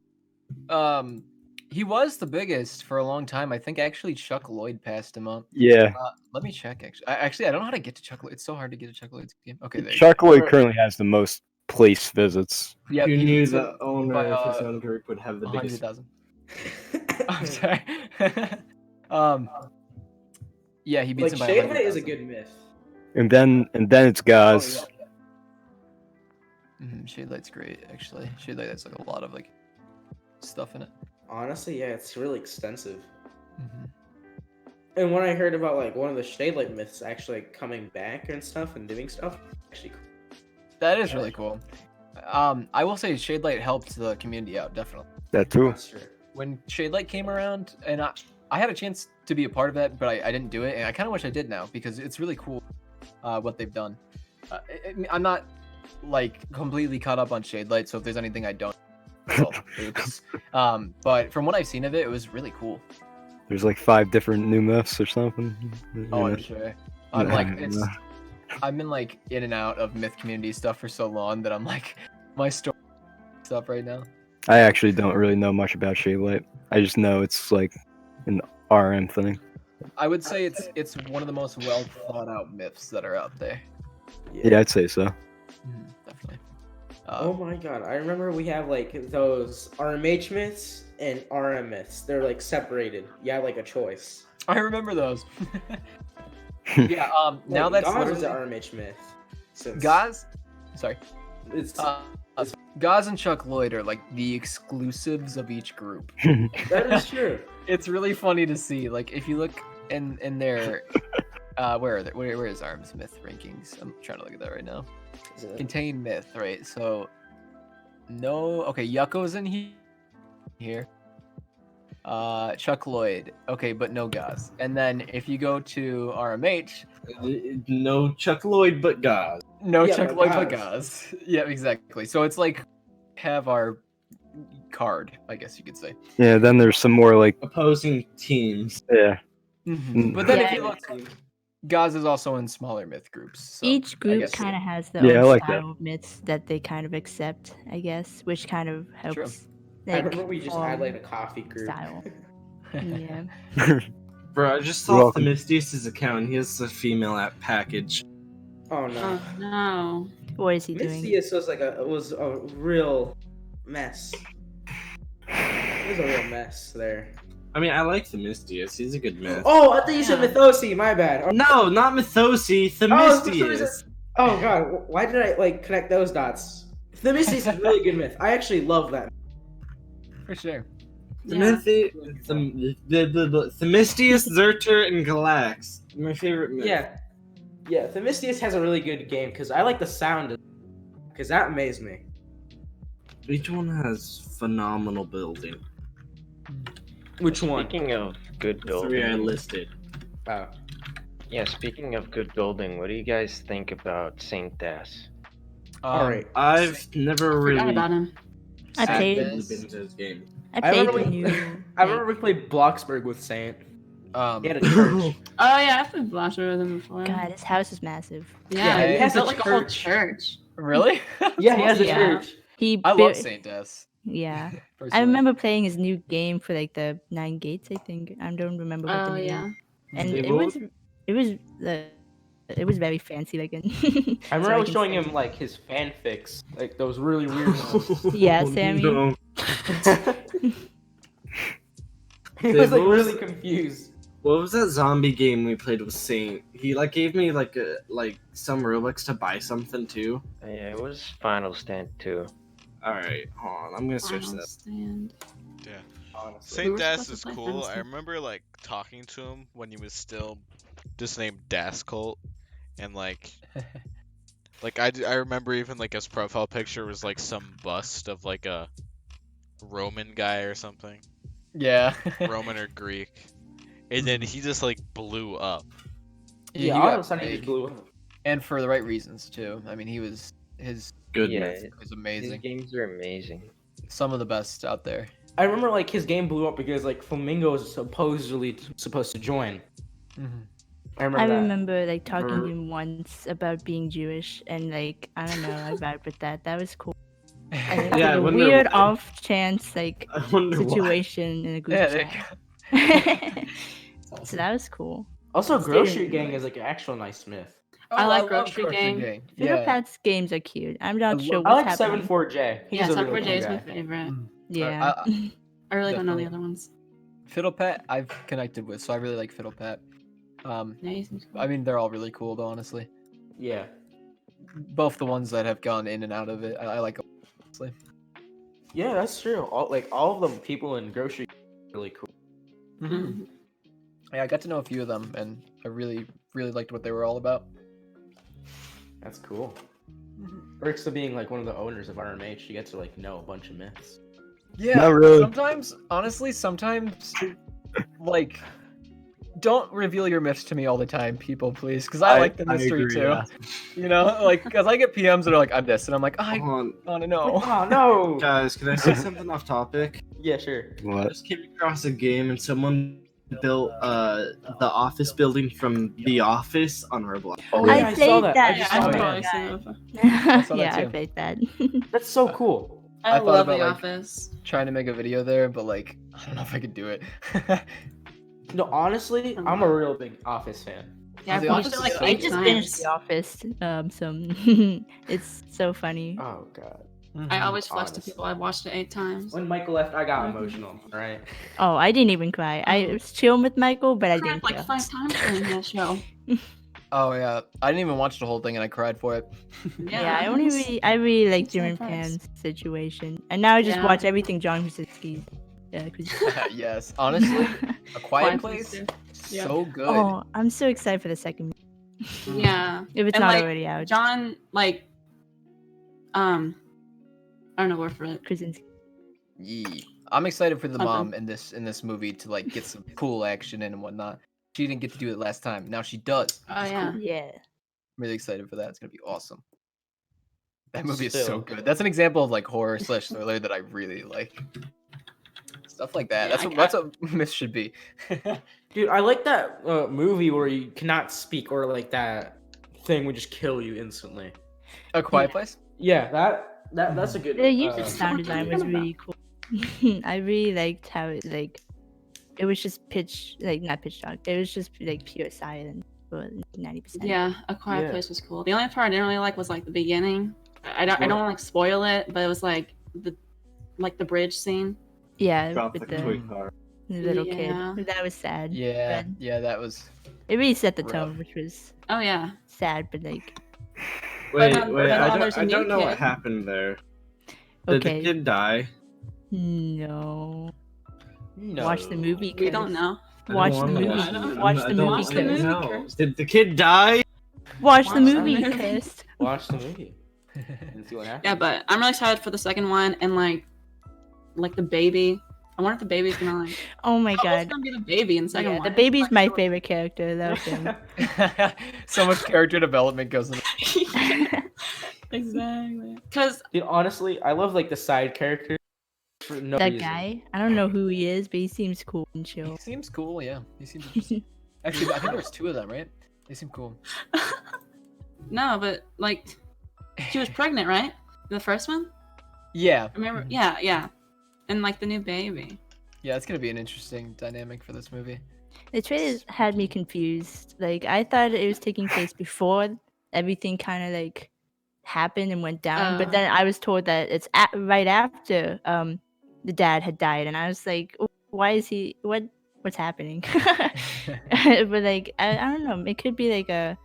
He was the biggest for a long time. I think actually Chuck Lloyd passed him up. Yeah, Let me check. Actually, I don't know how to get to Chuck Lloyd. It's so hard to get to Chuck Lloyd's game. Okay, there. Chuck Lloyd currently has the most place visits. Yeah, Who he knew beats the him owner by, of his own group would have the biggest? 100,000. I'm sorry. Yeah, he beats Like him by Shade Light is a 100,000. good myth. And then it's Gaz. Shade Light's great, actually. Shade Light has like a lot of like stuff in it. Honestly, yeah, it's really extensive. Mhm. And when I heard about like one of the Shade Light myths actually coming back and stuff and doing stuff, actually cool. That is really cool. I will say Shade Light helped the community out definitely. That too. That's true. When Shade Light came around, and I had a chance to be a part of that, but I didn't do it, and I kind of wish I did now because it's really cool what they've done. I'm not like completely caught up on Shade Light, so if there's anything I don't, well, oops. But from what I've seen of it, it was really cool. There's like 5 different new myths or something. Oh, Yeah. I'm sure. I'm like, it's. Yeah. I've been like in and out of myth community stuff for so long that I'm like my story stuff right now. I actually don't really know much about Shade Light. I just know it's like an RM thing. I would say it's one of the most well thought out myths that are out there. Yeah, I'd say so. Definitely. Oh my god, I remember we have like those RMH myths and RM myths. They're like separated. You have like a choice. I remember those. Yeah. Now that's Gauze is literally an RMH myth. Since Gauze. Sorry. It's Gauze and Chuck Lloyd are like the exclusives of each group. that is true. It's really funny to see. Like if you look in their where is Arms Myth rankings? I'm trying to look at that right now. Contain myth, right? So Yucko's in here. Chuck Lloyd. Okay, but no Gauze. And then if you go to RMH, No Chuck Lloyd, but God. no Yeah, Chuck but Lloyd but Gauze. Gauze. Yeah, exactly. So it's like have our card, I guess you could say. Yeah, then there's some more like Opposing teams. yeah. But then if Yeah. you look, Gauze is also in smaller myth groups. So Each I group guess- kind of has their Yeah, I own like style of myths that they kind of accept, I guess, which kind of helps. I remember we just had like a coffee group. style. Yeah. Bro, I just You're saw welcome. Themistius' account. He has a female app package. Oh no. Oh no. What is he doing? Mystius was a real mess. It was a real mess there. I mean, I like Themistius. He's a good myth. Oh, I thought you said Yeah. Mythosi. My bad. No, not Mythosi. Themistius. Oh god, why did I like connect those dots? Themistius is a really good myth. I actually love that. For sure. Themistius, Zerter, and Galax. My favorite myth. Yeah. Yeah, Themistius has a really good game because I like the sound of because that amazed me. Each one has phenomenal building. Which one? Speaking of good The three I building, listed. Oh. yeah. Speaking of good building, what do you guys think about Saint Das? Alright. I've never Forgot really about him. I sat played. down and been to his game. I I played remember the we- new. I remember we played Bloxburg with Saint. He had a church. Oh yeah, I've been Blasher with him before. God, his house is massive. Yeah, Yeah, he he has a built like a whole church. church. Really? Yeah, he has a Yeah. church. He. I built- love Saint Des. Yeah, I personally. remember playing his new game for like the 9 gates. I think I don't remember what the Oh name. yeah. And They it was very fancy looking. I remember I was showing him like his fanfics, like those really weird ones. Yeah, Oh, Sammy. no. He was like What was- really confused. What was that zombie game we played with Saint? He like gave me like some Robux to buy something too. Yeah, it was Final Stand 2. All right, hold on. I'm gonna search Final that. stand. Honestly. Saint were Das supposed is to play cool. Final I Stand. remember like talking to him when he was still just named Das Cult, and like I remember even like his profile picture was like some bust of like a Roman guy or something, Yeah. Roman or Greek, and then he just like blew up. Yeah, Yeah, he all got of a sudden he big. just blew up. And for the right reasons too. I mean, his Good Yeah, myth. was His amazing. games are amazing. Some of the best out there. I remember like his game blew up because like Flamingo was supposedly supposed to join. I remember I that. remember like talking to Remember- him once about being Jewish, and like I don't know, I vibed with that. That was cool. And it was Yeah, I like a wonder weird why. off chance like I wonder why. situation in a group Yeah, there you chat. So that was cool. Also, Still Grocery didn't Gang like- is like an actual nice myth. I like love Grocery Gang. Fiddle Yeah. Pat's games are cute. I'm not I sure love- I what's like happening. 74J. He's Yeah, a Suffer really J is cool my guy. favorite. Yeah. I really don't know the Definitely. other ones. Fiddle Pat, I've connected with, so I really like Fiddle Pat. Yeah, he seems cool. I mean, they're all really cool, though. Honestly, Yeah. both the ones that have gone in and out of it, I like. Honestly. Yeah, that's true. All of the people in Grocery Gang are really cool. Mhm. Yeah, I got to know a few of them, and I really liked what they were all about. That's cool. Perks to being like one of the owners of RMH, you get to like know a bunch of myths. Yeah, Not really. sometimes, honestly, like, don't reveal your myths to me all the time, people, please, because I like the mystery agree, too. yeah. You know, like, because I get PMs that are like, I'm this, and I'm like, I Hold on, want to know. Oh no! guys. Can I say something off topic? Yeah, sure. I What? just came across a game and someone built the office building from The Office on Roblox. Oh I yeah, I saw played that. that. I just Yeah, saw I've that. totally seen it before. saw that Yeah, I too. played that. That's so cool. I thought love about, The like, Office. Trying to make a video there, but like, I don't know if I could do it. No, honestly, I'm a real big Office fan. Yeah, The I've watched Office it like is- I 8 just times. finished The Office. So it's so funny. Oh god. I always flex to Honestly. people. I watched it 8 times. When Michael left, I got emotional. All right. Oh, I didn't even cry. I was chilling with Michael, but I cried didn't like cry. 5 times during that show. Oh yeah, I didn't even watch the whole thing and I cried for it. Yeah, I really like Jim Pan's situation, and now I just Yeah. watch everything John Krasinski. Yes, honestly, A Quiet Place, too. Yeah. so good. Oh, I'm so excited for the second movie. Yeah. If it's And, not like, already out. John, like, I don't know word for it. Krasinski. Yeah. I'm excited for the Something. mom in this movie to like get some cool action in and whatnot. She didn't get to do it last time. Now she does. Oh yeah. Yeah. I'm really excited for that. It's gonna be awesome. That movie is so Still. good. That's an example of like horror / thriller that I really like. Stuff like that. Yeah, That's what myth should be. Dude, I like that movie where you cannot speak or like that thing would just kill you instantly. A Quiet Yeah. Place. Yeah, that's a good. The use of uh, sound design was really cool. I really liked how it was just not pitch dark. It was just like pure silence for 90%. Yeah, A Quiet Yeah. Place was cool. The only part I didn't really like was like the beginning. I don't want to like spoil it, but it was like the bridge scene. Yeah, Drop with the the toy car. little Yeah. kid. That was sad. Yeah, But yeah, that was. it really set the Rough. tone, which was Oh yeah. sad, but like Wait, But wait, now I there's a don't new know what kid. happened there. Did okay. the kid die? No. No. Watch the movie. We Chris. don't know. Watch I the don't wanna movie. watch it. Watch I the don't movie, wanna Chris. know. Did the kid die? Watch the Watch the movie, movie. Chris. Watch the movie and see what happens. Yeah, but I'm really excited for the second one and like the baby. I wonder if the baby's gonna like. Oh my Who's god. gonna be the baby in the second Yeah, one? the baby's Like, my so- favorite character. Love him. So much character development goes into. Exactly. Because Dude, honestly, I love like the side characters for no That reason. guy, I don't know who he is, but he seems cool and He chill. seems cool. Yeah, he seems. Interesting. Actually, I think there was 2 of them, right? They seem cool. no, but like she was pregnant, right? The first one. Yeah, Remember? Yeah. And like the new baby. yeah, it's gonna be an interesting dynamic for this movie. The trailers had me confused. Like I thought it was taking place before everything kind of like happened and went down, but then I was told that it's right after the dad had died, and I was like, why is he? What's happening? But like I don't know. It could be like a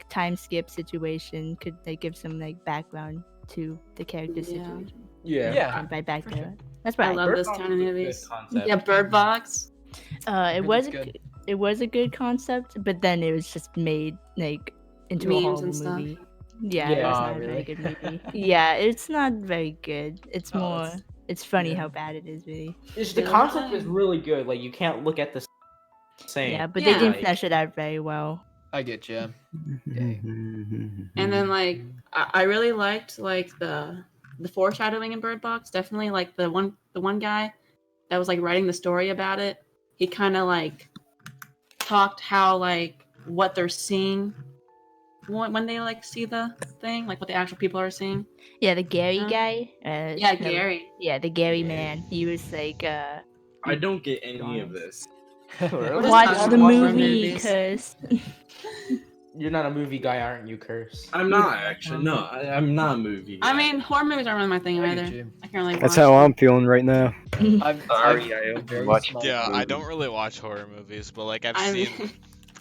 time skip situation. Could like give some like background to the character Yeah. situation. Yeah. Yeah. And by back for there. sure. That's what I I love thought. this Bird kind of Box is a good movies. concept. Yeah, Bird Box. It was It's good. it was a good concept, but then it was just made like into a Memes horrible and stuff. movie. Yeah, it Yeah. was Oh, not a really? very good movie. Yeah, it's not very good. It's Oh, more. that's- It's funny yeah. how bad it is, really. The concept is really good. Like you can't look at the same. Yeah, but they Yeah. didn't flesh it out very well. I get you. And then like I really liked like the foreshadowing in Bird Box. Definitely like the one guy that was like writing the story about it. He kind of like talked how like what they're seeing when they like see the thing, like what the actual people are seeing. Yeah, the Gary Huh? guy. Yeah, no, Gary. Yeah, the Gary man. He was like, I don't get any of this. Really? watch not the watch movie, movies. cause You're not a movie guy, aren't you, Curse? I'm not actually. No, I'm not a movie. I guy. mean, horror movies aren't really my thing I get either. you. I can't really. That's watch how them. I'm feeling right now. I've Sorry, I a only very watched- small Yeah, I movie. don't really watch horror movies, but like I've I seen, mean,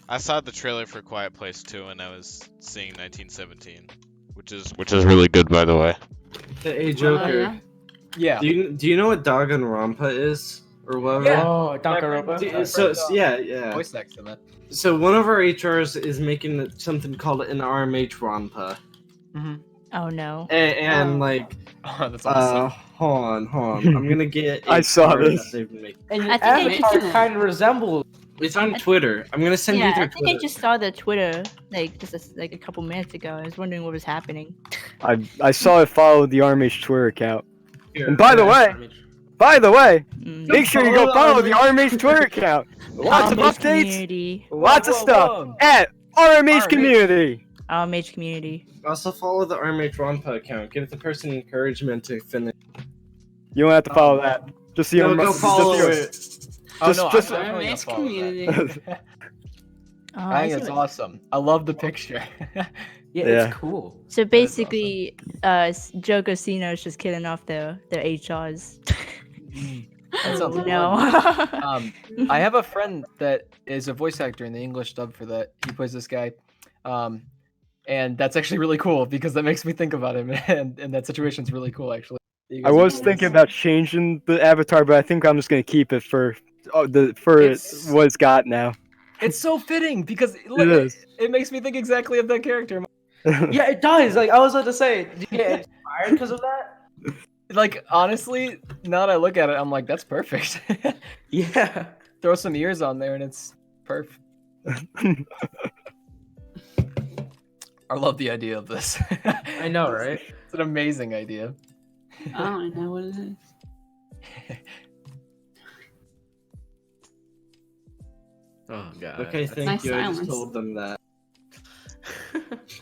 I saw the trailer for Quiet Place 2 when I was seeing 1917, which is really good, by the way. Hey, Joker. yeah. Yeah. Do you know what Danganronpa is or whatever? Yeah. Oh, Danganronpa. So yeah. Voice acts in that. So one of our HRs is making something called an RMH Ronpa, oh no. and Oh. like, Oh, that's awesome. hold on. I'm gonna get. I a saw card this. that they've been making. And your I think I avatar just- kind of resembles. It's on Twitter. I'm gonna send Yeah, you I their think Twitter. I just saw the Twitter like a couple minutes ago. I was wondering what was happening. I saw it follow the RMH Twitter account. Here. And by the way, Mm. make sure you go follow the RMH Twitter account. Lots of RMH updates, community. lots of Whoa, stuff whoa. at RMH RMH. community. RMH community. Also follow the RMH Ronpa account. Give the person encouragement to finish. You don't have to follow that. Just the No, go just follow the- it. Oh no, Just- I'm definitely gonna RMH follow community. that. Oh, I think see it's what- awesome. I love the picture. Yeah, Yeah. it's cool. So That's basically, Joker Ceno is just killing off their HRs. That sounds Oh, fun. no. I have a friend that is a voice actor in the English dub for that. He plays this guy. And that's actually really cool because that makes me think about him, and that situation's really cool actually. You I guys was are- thinking about changing the avatar, but I think I'm just gonna keep it for It's- what it's got now. It's so fitting because It is. it makes me think exactly of that character. Yeah, it does. Like I was about to say, did you get inspired because of that? Like honestly, now that I look at it, I'm like, that's perfect. Yeah. Throw some ears on there and it's perfect. I love the idea of this. I know, right? It's an amazing idea. I don't know what it is. Oh god. Okay, thank Nice you. I just silence. told them that.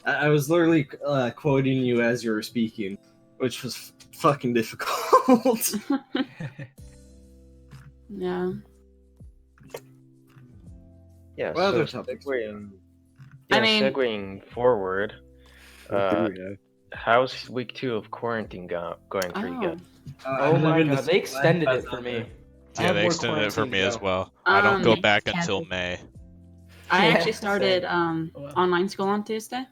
I was literally quoting you as you were speaking, which was fucking difficult. Yeah. Yeah, What other so topics? I mean- segueing forward, What do we have? how's week 2 of quarantine going for you guys? Oh my god, they extended it for me. I Yeah, have they more extended it for quarantine me to as go. well. I don't go Um, back cancel. until May. I Yeah, actually same. started Wow. online school on Tuesday.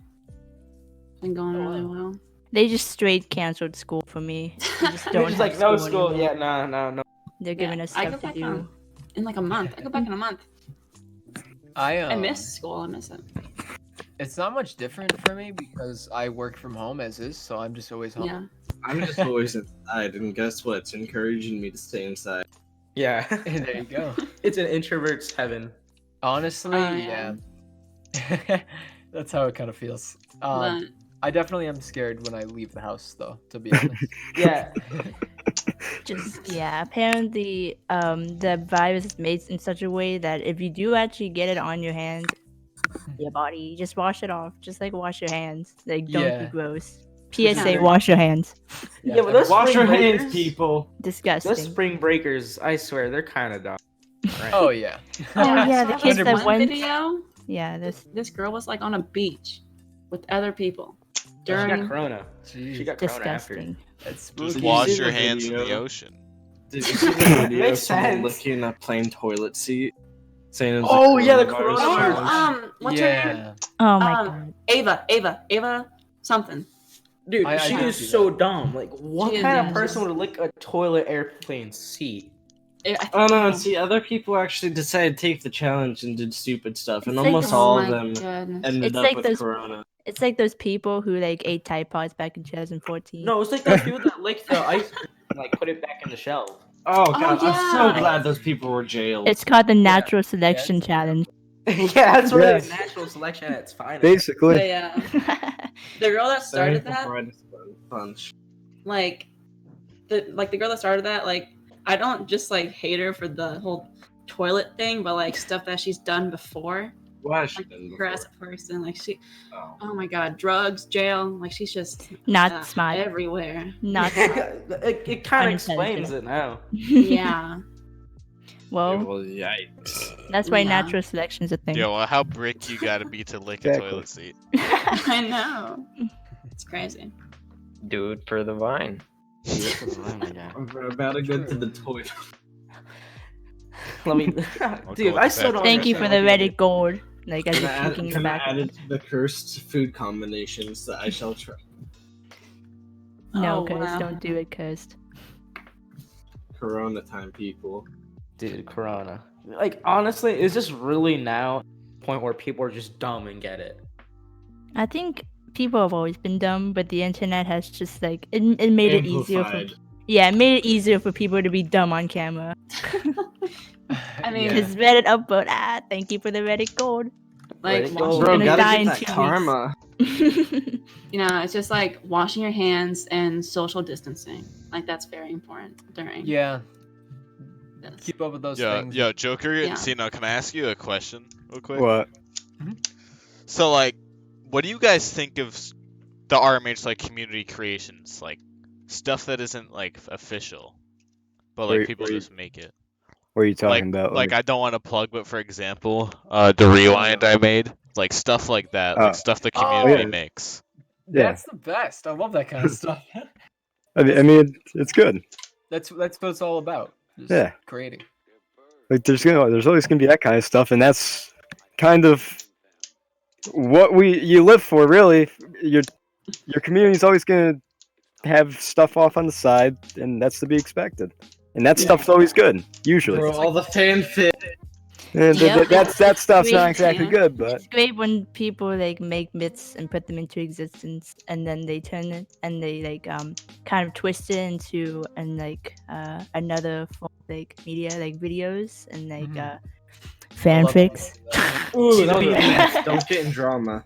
Been going Oh, really wow. well. They just straight canceled school for me. They just They're don't just have like no school. anymore. Yeah, no. They're giving us I go stuff to back do. in like a month. I go back in a month. I miss school. I miss it. It's not much different for me because I work from home as is, so I'm just always home. Yeah. I'm just always inside, and guess what? It's encouraging me to stay inside. Yeah. There you go. It's an introvert's heaven. Honestly, yeah. yeah. That's how it kind of feels. But I definitely am scared when I leave the house, though. To be honest. Yeah. Just yeah, apparently the virus is made in such a way that if you do actually get it on your hand, your body, just wash it off. Just like wash your hands. Like don't Yeah. be gross. PSA, Yeah. wash your hands. Yeah, but those Wash your spring hands, breakers- people. Disgusting. Those spring breakers, I swear, they're kind of dumb. Right. Oh yeah. Oh, yeah, I the saw kids this that one went- video. Yeah, this This girl was like on a beach with other people She got during. corona. Jeez. She got corona after. disgusting. That's Did Just you wash see your the hands in the video? ocean. Did you see the video of Makes someone sense. licking a plain toilet seat? Saying it was Oh, a yeah, the coronavirus Oh, challenge? what's her name? Oh my Ava, something. Dude, I she did is see so dumb. Like, what She is kind of dumb. person would lick a toilet airplane seat? Oh no, see, other people actually decided to take the challenge and did stupid stuff, and It's like almost the- all Oh of my them goodness. ended It's up like with those- corona. It's like those people who like ate Tide Pods back in 2014. No, it's like those people that lick the ice cream and like put it back in the shelf. Oh god, I'm yeah. so glad those people were jailed. It's called the natural selection challenge. Yeah, that's really Yes. natural selection at its finest. Basically. The girl that started Sorry that, before I just punch. like, the girl that started that, like, I don't just like hate her for the whole toilet thing, but like stuff that she's done before. What has she Like done her before? as a person, like she, Oh. oh my god, drugs, jail, like she's just Not smart. everywhere. Not smart. it kind of Unintelligent. explains it now. Yeah. Well, Well, yikes. that's why Yeah. natural selection's a thing. Yo, well, how brick you gotta be to lick a Exactly. toilet seat? I know. It's crazy. Do it for the vine. We're about to go to the toilet. Let me, dude. go I with still that. don't. Thank you for the understand Reddit gold. Like as Can you're I clicking can I back. add it to the cursed food combinations that I shall try? No, Oh, cuz wow. don't do it, cursed. Corona time, people. Dude, Corona. Like honestly, is this really now the point where people are just dumb and get it? I think people have always been dumb, but the internet has just like it made it easier for Amplified. yeah, it made it easier for people to be dumb on camera. I mean, Because Reddit upvote, thank you for the Reddit gold. like, Let it washing go. your Bro, gonna gotta die get in that 2 weeks. karma. You know, it's just like washing your hands and social distancing. Like that's very important during Yeah. this. Keep up with those Yo, things. yo, Joker Yeah. and Ceno, can I ask you a question real quick? What? So, like, what do you guys think of the RMH like community creations, like stuff that isn't like official, but like Wait, people wait. just make it? What are you talking about? Like I don't want to plug, but for example, the rewind I made, like stuff like that, like stuff the community yeah. makes. That's the best. I love that kind of stuff. I mean, it's good. That's what it's all about. Just Yeah. creating. Like there's always gonna be that kind of stuff, and that's kind of what you live for, really. Your community's always gonna have stuff off on the side, and that's to be expected. And that stuff's always good, usually. Bro, all the fanfic. And Yep. that stuff's not Great, exactly yeah. good, but It's great when people like make myths and put them into existence, and then they turn it and they like kind of twist it into another form of, like media, like videos and like fanfics. Ooh, don't get in drama.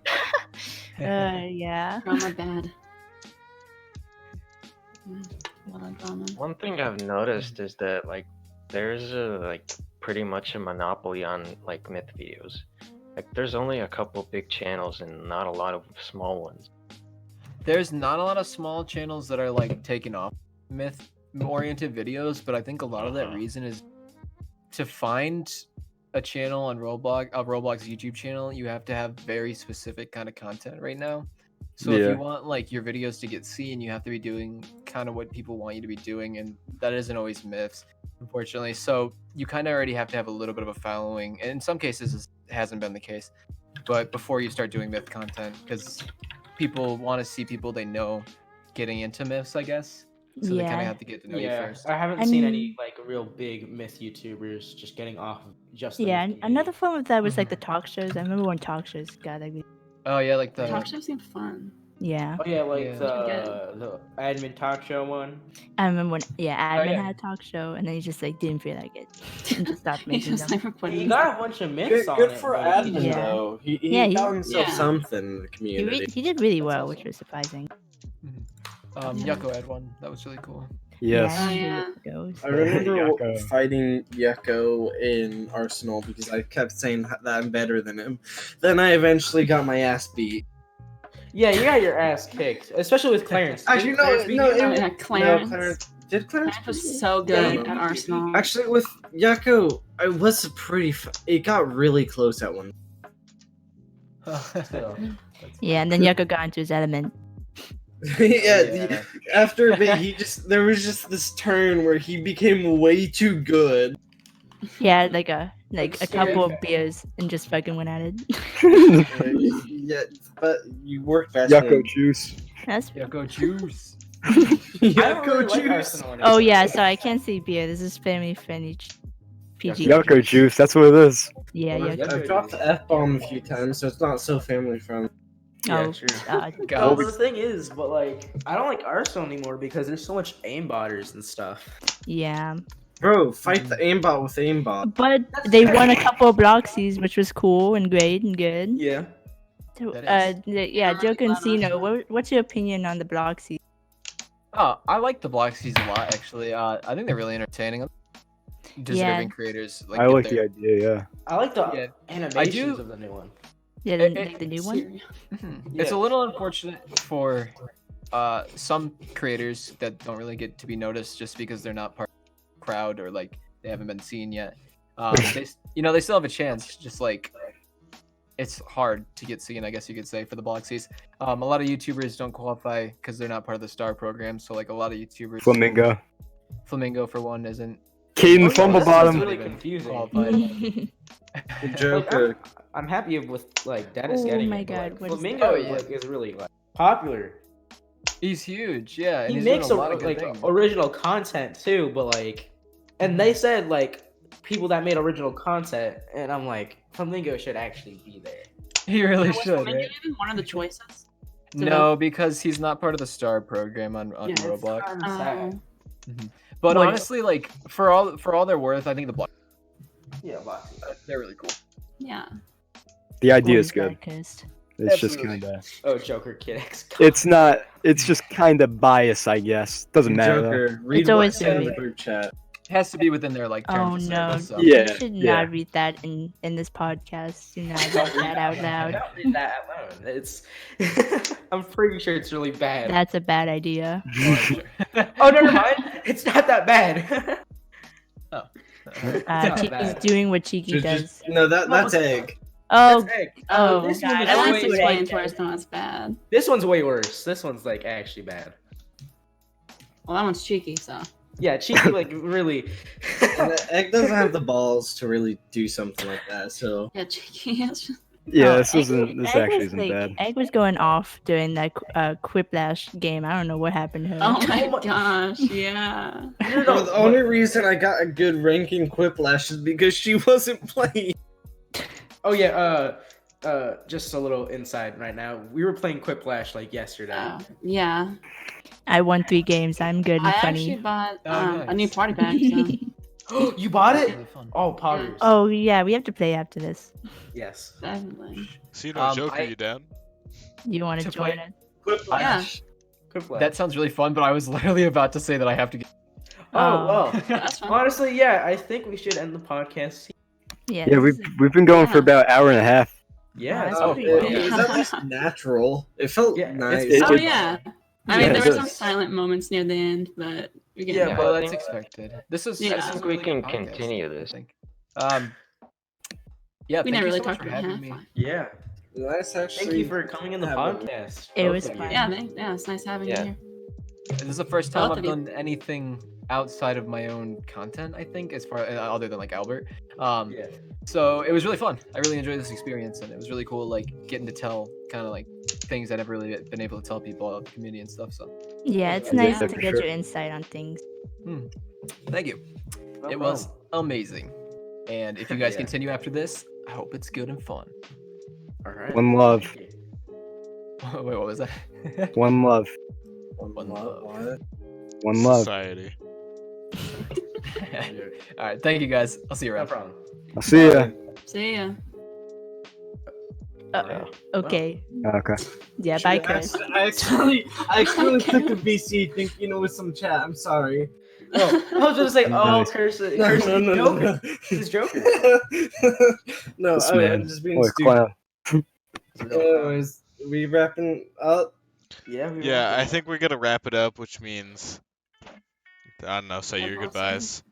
Yeah. Drama bad. A lot of drama. One thing I've noticed is that like there's pretty much a monopoly on like myth videos. Like there's only a couple big channels and not a lot of small ones. There's not a lot of small channels that are like taking off myth-oriented videos, but I think a lot of that reason is to find a channel on Roblox, a Roblox YouTube channel, you have to have very specific kind of content right now. So if you want like your videos to get seen, you have to be doing kind of what people want you to be doing, and that isn't always myths, unfortunately. So you kind of already have to have a little bit of a following, and in some cases it hasn't been the case. But before you start doing myth content, because people want to see people they know getting into myths, I guess. So they kind of have to get to know you first. I haven't seen any like real big myth YouTubers just getting off of just the myth community. Another form of that was like the talk shows. I remember when talk shows got like. Oh yeah, like the Talk shows seemed fun. Yeah. Oh yeah, like the admin talk show one. I remember when admin had a talk show and then he just like didn't feel like it and just stopped making them. He got a bunch of myths on Good it. for but admin Yeah. though. He Yeah, got himself something in the community. He did really well, which was surprising. Yucko had one. That was really cool. Yes. I remember fighting Yucko in Arsenal because I kept saying that I'm better than him. Then I eventually got my ass beat. Yeah, you got your ass kicked, especially with Clarence. Actually, Clarence. Did Clarence was so good at Arsenal. Actually, with Yucko, I was it got really close at one. Yeah, and then Yucko got into his element. After a bit, there was just this turn where he became way too good. He had like a couple of beers and just fucking went at it. Yeah, but you worked fast. Yucko juice. That's Yucko juice. Yucko juice. Oh yeah, sorry, I can't say beer. This is family friendly. PG. Yucko juice. That's what it is. Yeah, Yucko. I've dropped the F-bomb a few times, so it's not so family friendly. Oh, Well, the thing is, but like, I don't like Arsenal anymore because there's so much aimbotters and stuff. Yeah. Bro, fight the aimbot with aimbot. But they won a couple of Bloxies, which was cool and great and good. Yeah. So, Joker and Ceno, what's your opinion on the Bloxies? Oh, I like the Bloxies a lot, actually. I think they're really entertaining. Deserving creators. I like the idea, yeah. I like the animations of the new one. Yeah, the new one? It's a little unfortunate for some creators that don't really get to be noticed just because they're not part of the crowd or like they haven't been seen yet. They still have a chance, just like it's hard to get seen, I guess you could say, for the Bloxies. A lot of YouTubers don't qualify because they're not part of the star program, so like a lot of YouTubers Flamingo for one isn't. Caden Fumblebottom. Really confusing. Joker. I'm happy with like Dennis Oh getting my it. God, what is Flamingo is really like popular. He's huge, yeah. And He he's makes doing a lot of good like things. original content too, but like, and they said like people that made original content, and I'm like, Flamingo should actually be there. He really Was should. Flamingo Right? even one of the choices? No, because he's not part of the star program on Roblox. Oh. But Wait. honestly, like for all their worth, I think the Block. Yeah, They're really cool. Yeah. The idea is good. Podcast. It's just kind of. Oh, Jokerkid. It's not. It's just kind of biased, I guess. Doesn't matter. Though. Joker, read It's always what's in the good. group chat. It has to be within their like Oh terms of no! service, so. Yeah, You should yeah. not read that in this podcast. Do not read that out loud. Don't read that alone. It's. I'm pretty sure it's really bad. That's a bad idea. Oh, never mind. It's not that bad. not Cheeky's bad. doing what Cheeky does. No, that's egg. Oh, That's egg. oh, this God, one I is want way, to what explain I to us said. no, it's bad. this one's way worse. This one's like actually bad. Well, that one's cheeky, so. Yeah, cheeky like really. And egg doesn't have the balls to really do something like that. So Yeah, cheeky. It's Yeah, Oh, this Egg- isn't. This Egg actually was, isn't like, bad. Egg was going off during that Quiplash game. I don't know what happened to her. Oh my Oh my- gosh, yeah. Well, the only reason I got a good ranking Quiplash is because she wasn't playing. Oh yeah. Just a little inside right now. We were playing Quiplash like yesterday. Yeah. I won 3 games. I'm good and I funny. actually bought Oh, a new nice. party pack, so You bought it? Really fun. Oh, poggers. Oh yeah, we have to play after this. Yes. definitely. Ceno Joker, I- you down? You want to To join play- it? Quiplash. Quiplash. That sounds really fun, but I was literally about to say that I have to get. Oh well. That's fine. Honestly, yeah, I think we should end the podcast. Yeah. Yeah, this we've been going for Yeah. about an hour and a half. Yeah. That's Oh, pretty it, good. it was at least natural. It felt Yeah, nice. it's- Oh yeah. I mean, Yeah, there it were some does. silent moments near the end, but we're getting Yeah, there. Well, that's expected. This is. Yeah. This I is think a we really can good podcast, continue this. I think. Yeah. We thank never you really so much talked for about having half. me. Yeah. Nice, actually. Thank you for coming in the Yeah, but- podcast. It both was of you. fun. Yeah, it's nice having Yeah. you here. This is the first time Both I've of you. done anything outside of my own content. I think, as far other than like Albert. Yeah. So it was really fun. I really enjoyed this experience, and it was really cool, like getting to tell kind of like things I never really been able to tell people about the community and stuff. So Yeah, it's Yeah, nice for to get sure. your insight on things. thank you. No It was problem. amazing. And if you guys Yeah. continue after this, I hope it's good and fun. All right. One love. Thank you. Wait, what was that? One love. One love. What? One love. Society. All right, thank you guys. I'll see you No around. problem. I'll see ya. See ya. Okay. Okay. Yeah, bye, Chris. I actually took a VC thinking it was some chat. I'm sorry. Oh, I was gonna say, oh, Nice. curse it. No, Curse no, it, no, Joker. no. This is Joker. No, This I'm man. just being Boy, stupid. clown. Anyways, we wrapping up. Yeah. We Yeah, were- I think we're gonna wrap it up, which means I don't know. Say your Awesome. goodbyes.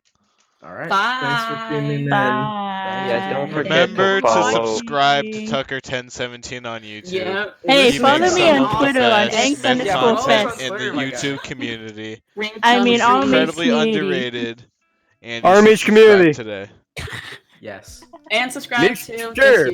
All right. Bye. Thanks for tuning in. Bye. Yeah, don't forget Remember to follow. subscribe to Tucker1017 on YouTube. Yeah. Hey, He follow makes me some on of the Twitter on best Angst men underscore content fest. in the Twitter, my guy. YouTube community. I mean, Ringtone. RMH Incredibly community. underrated. And RMH you should subscribe community. today. Yes. And subscribe Make to sure. this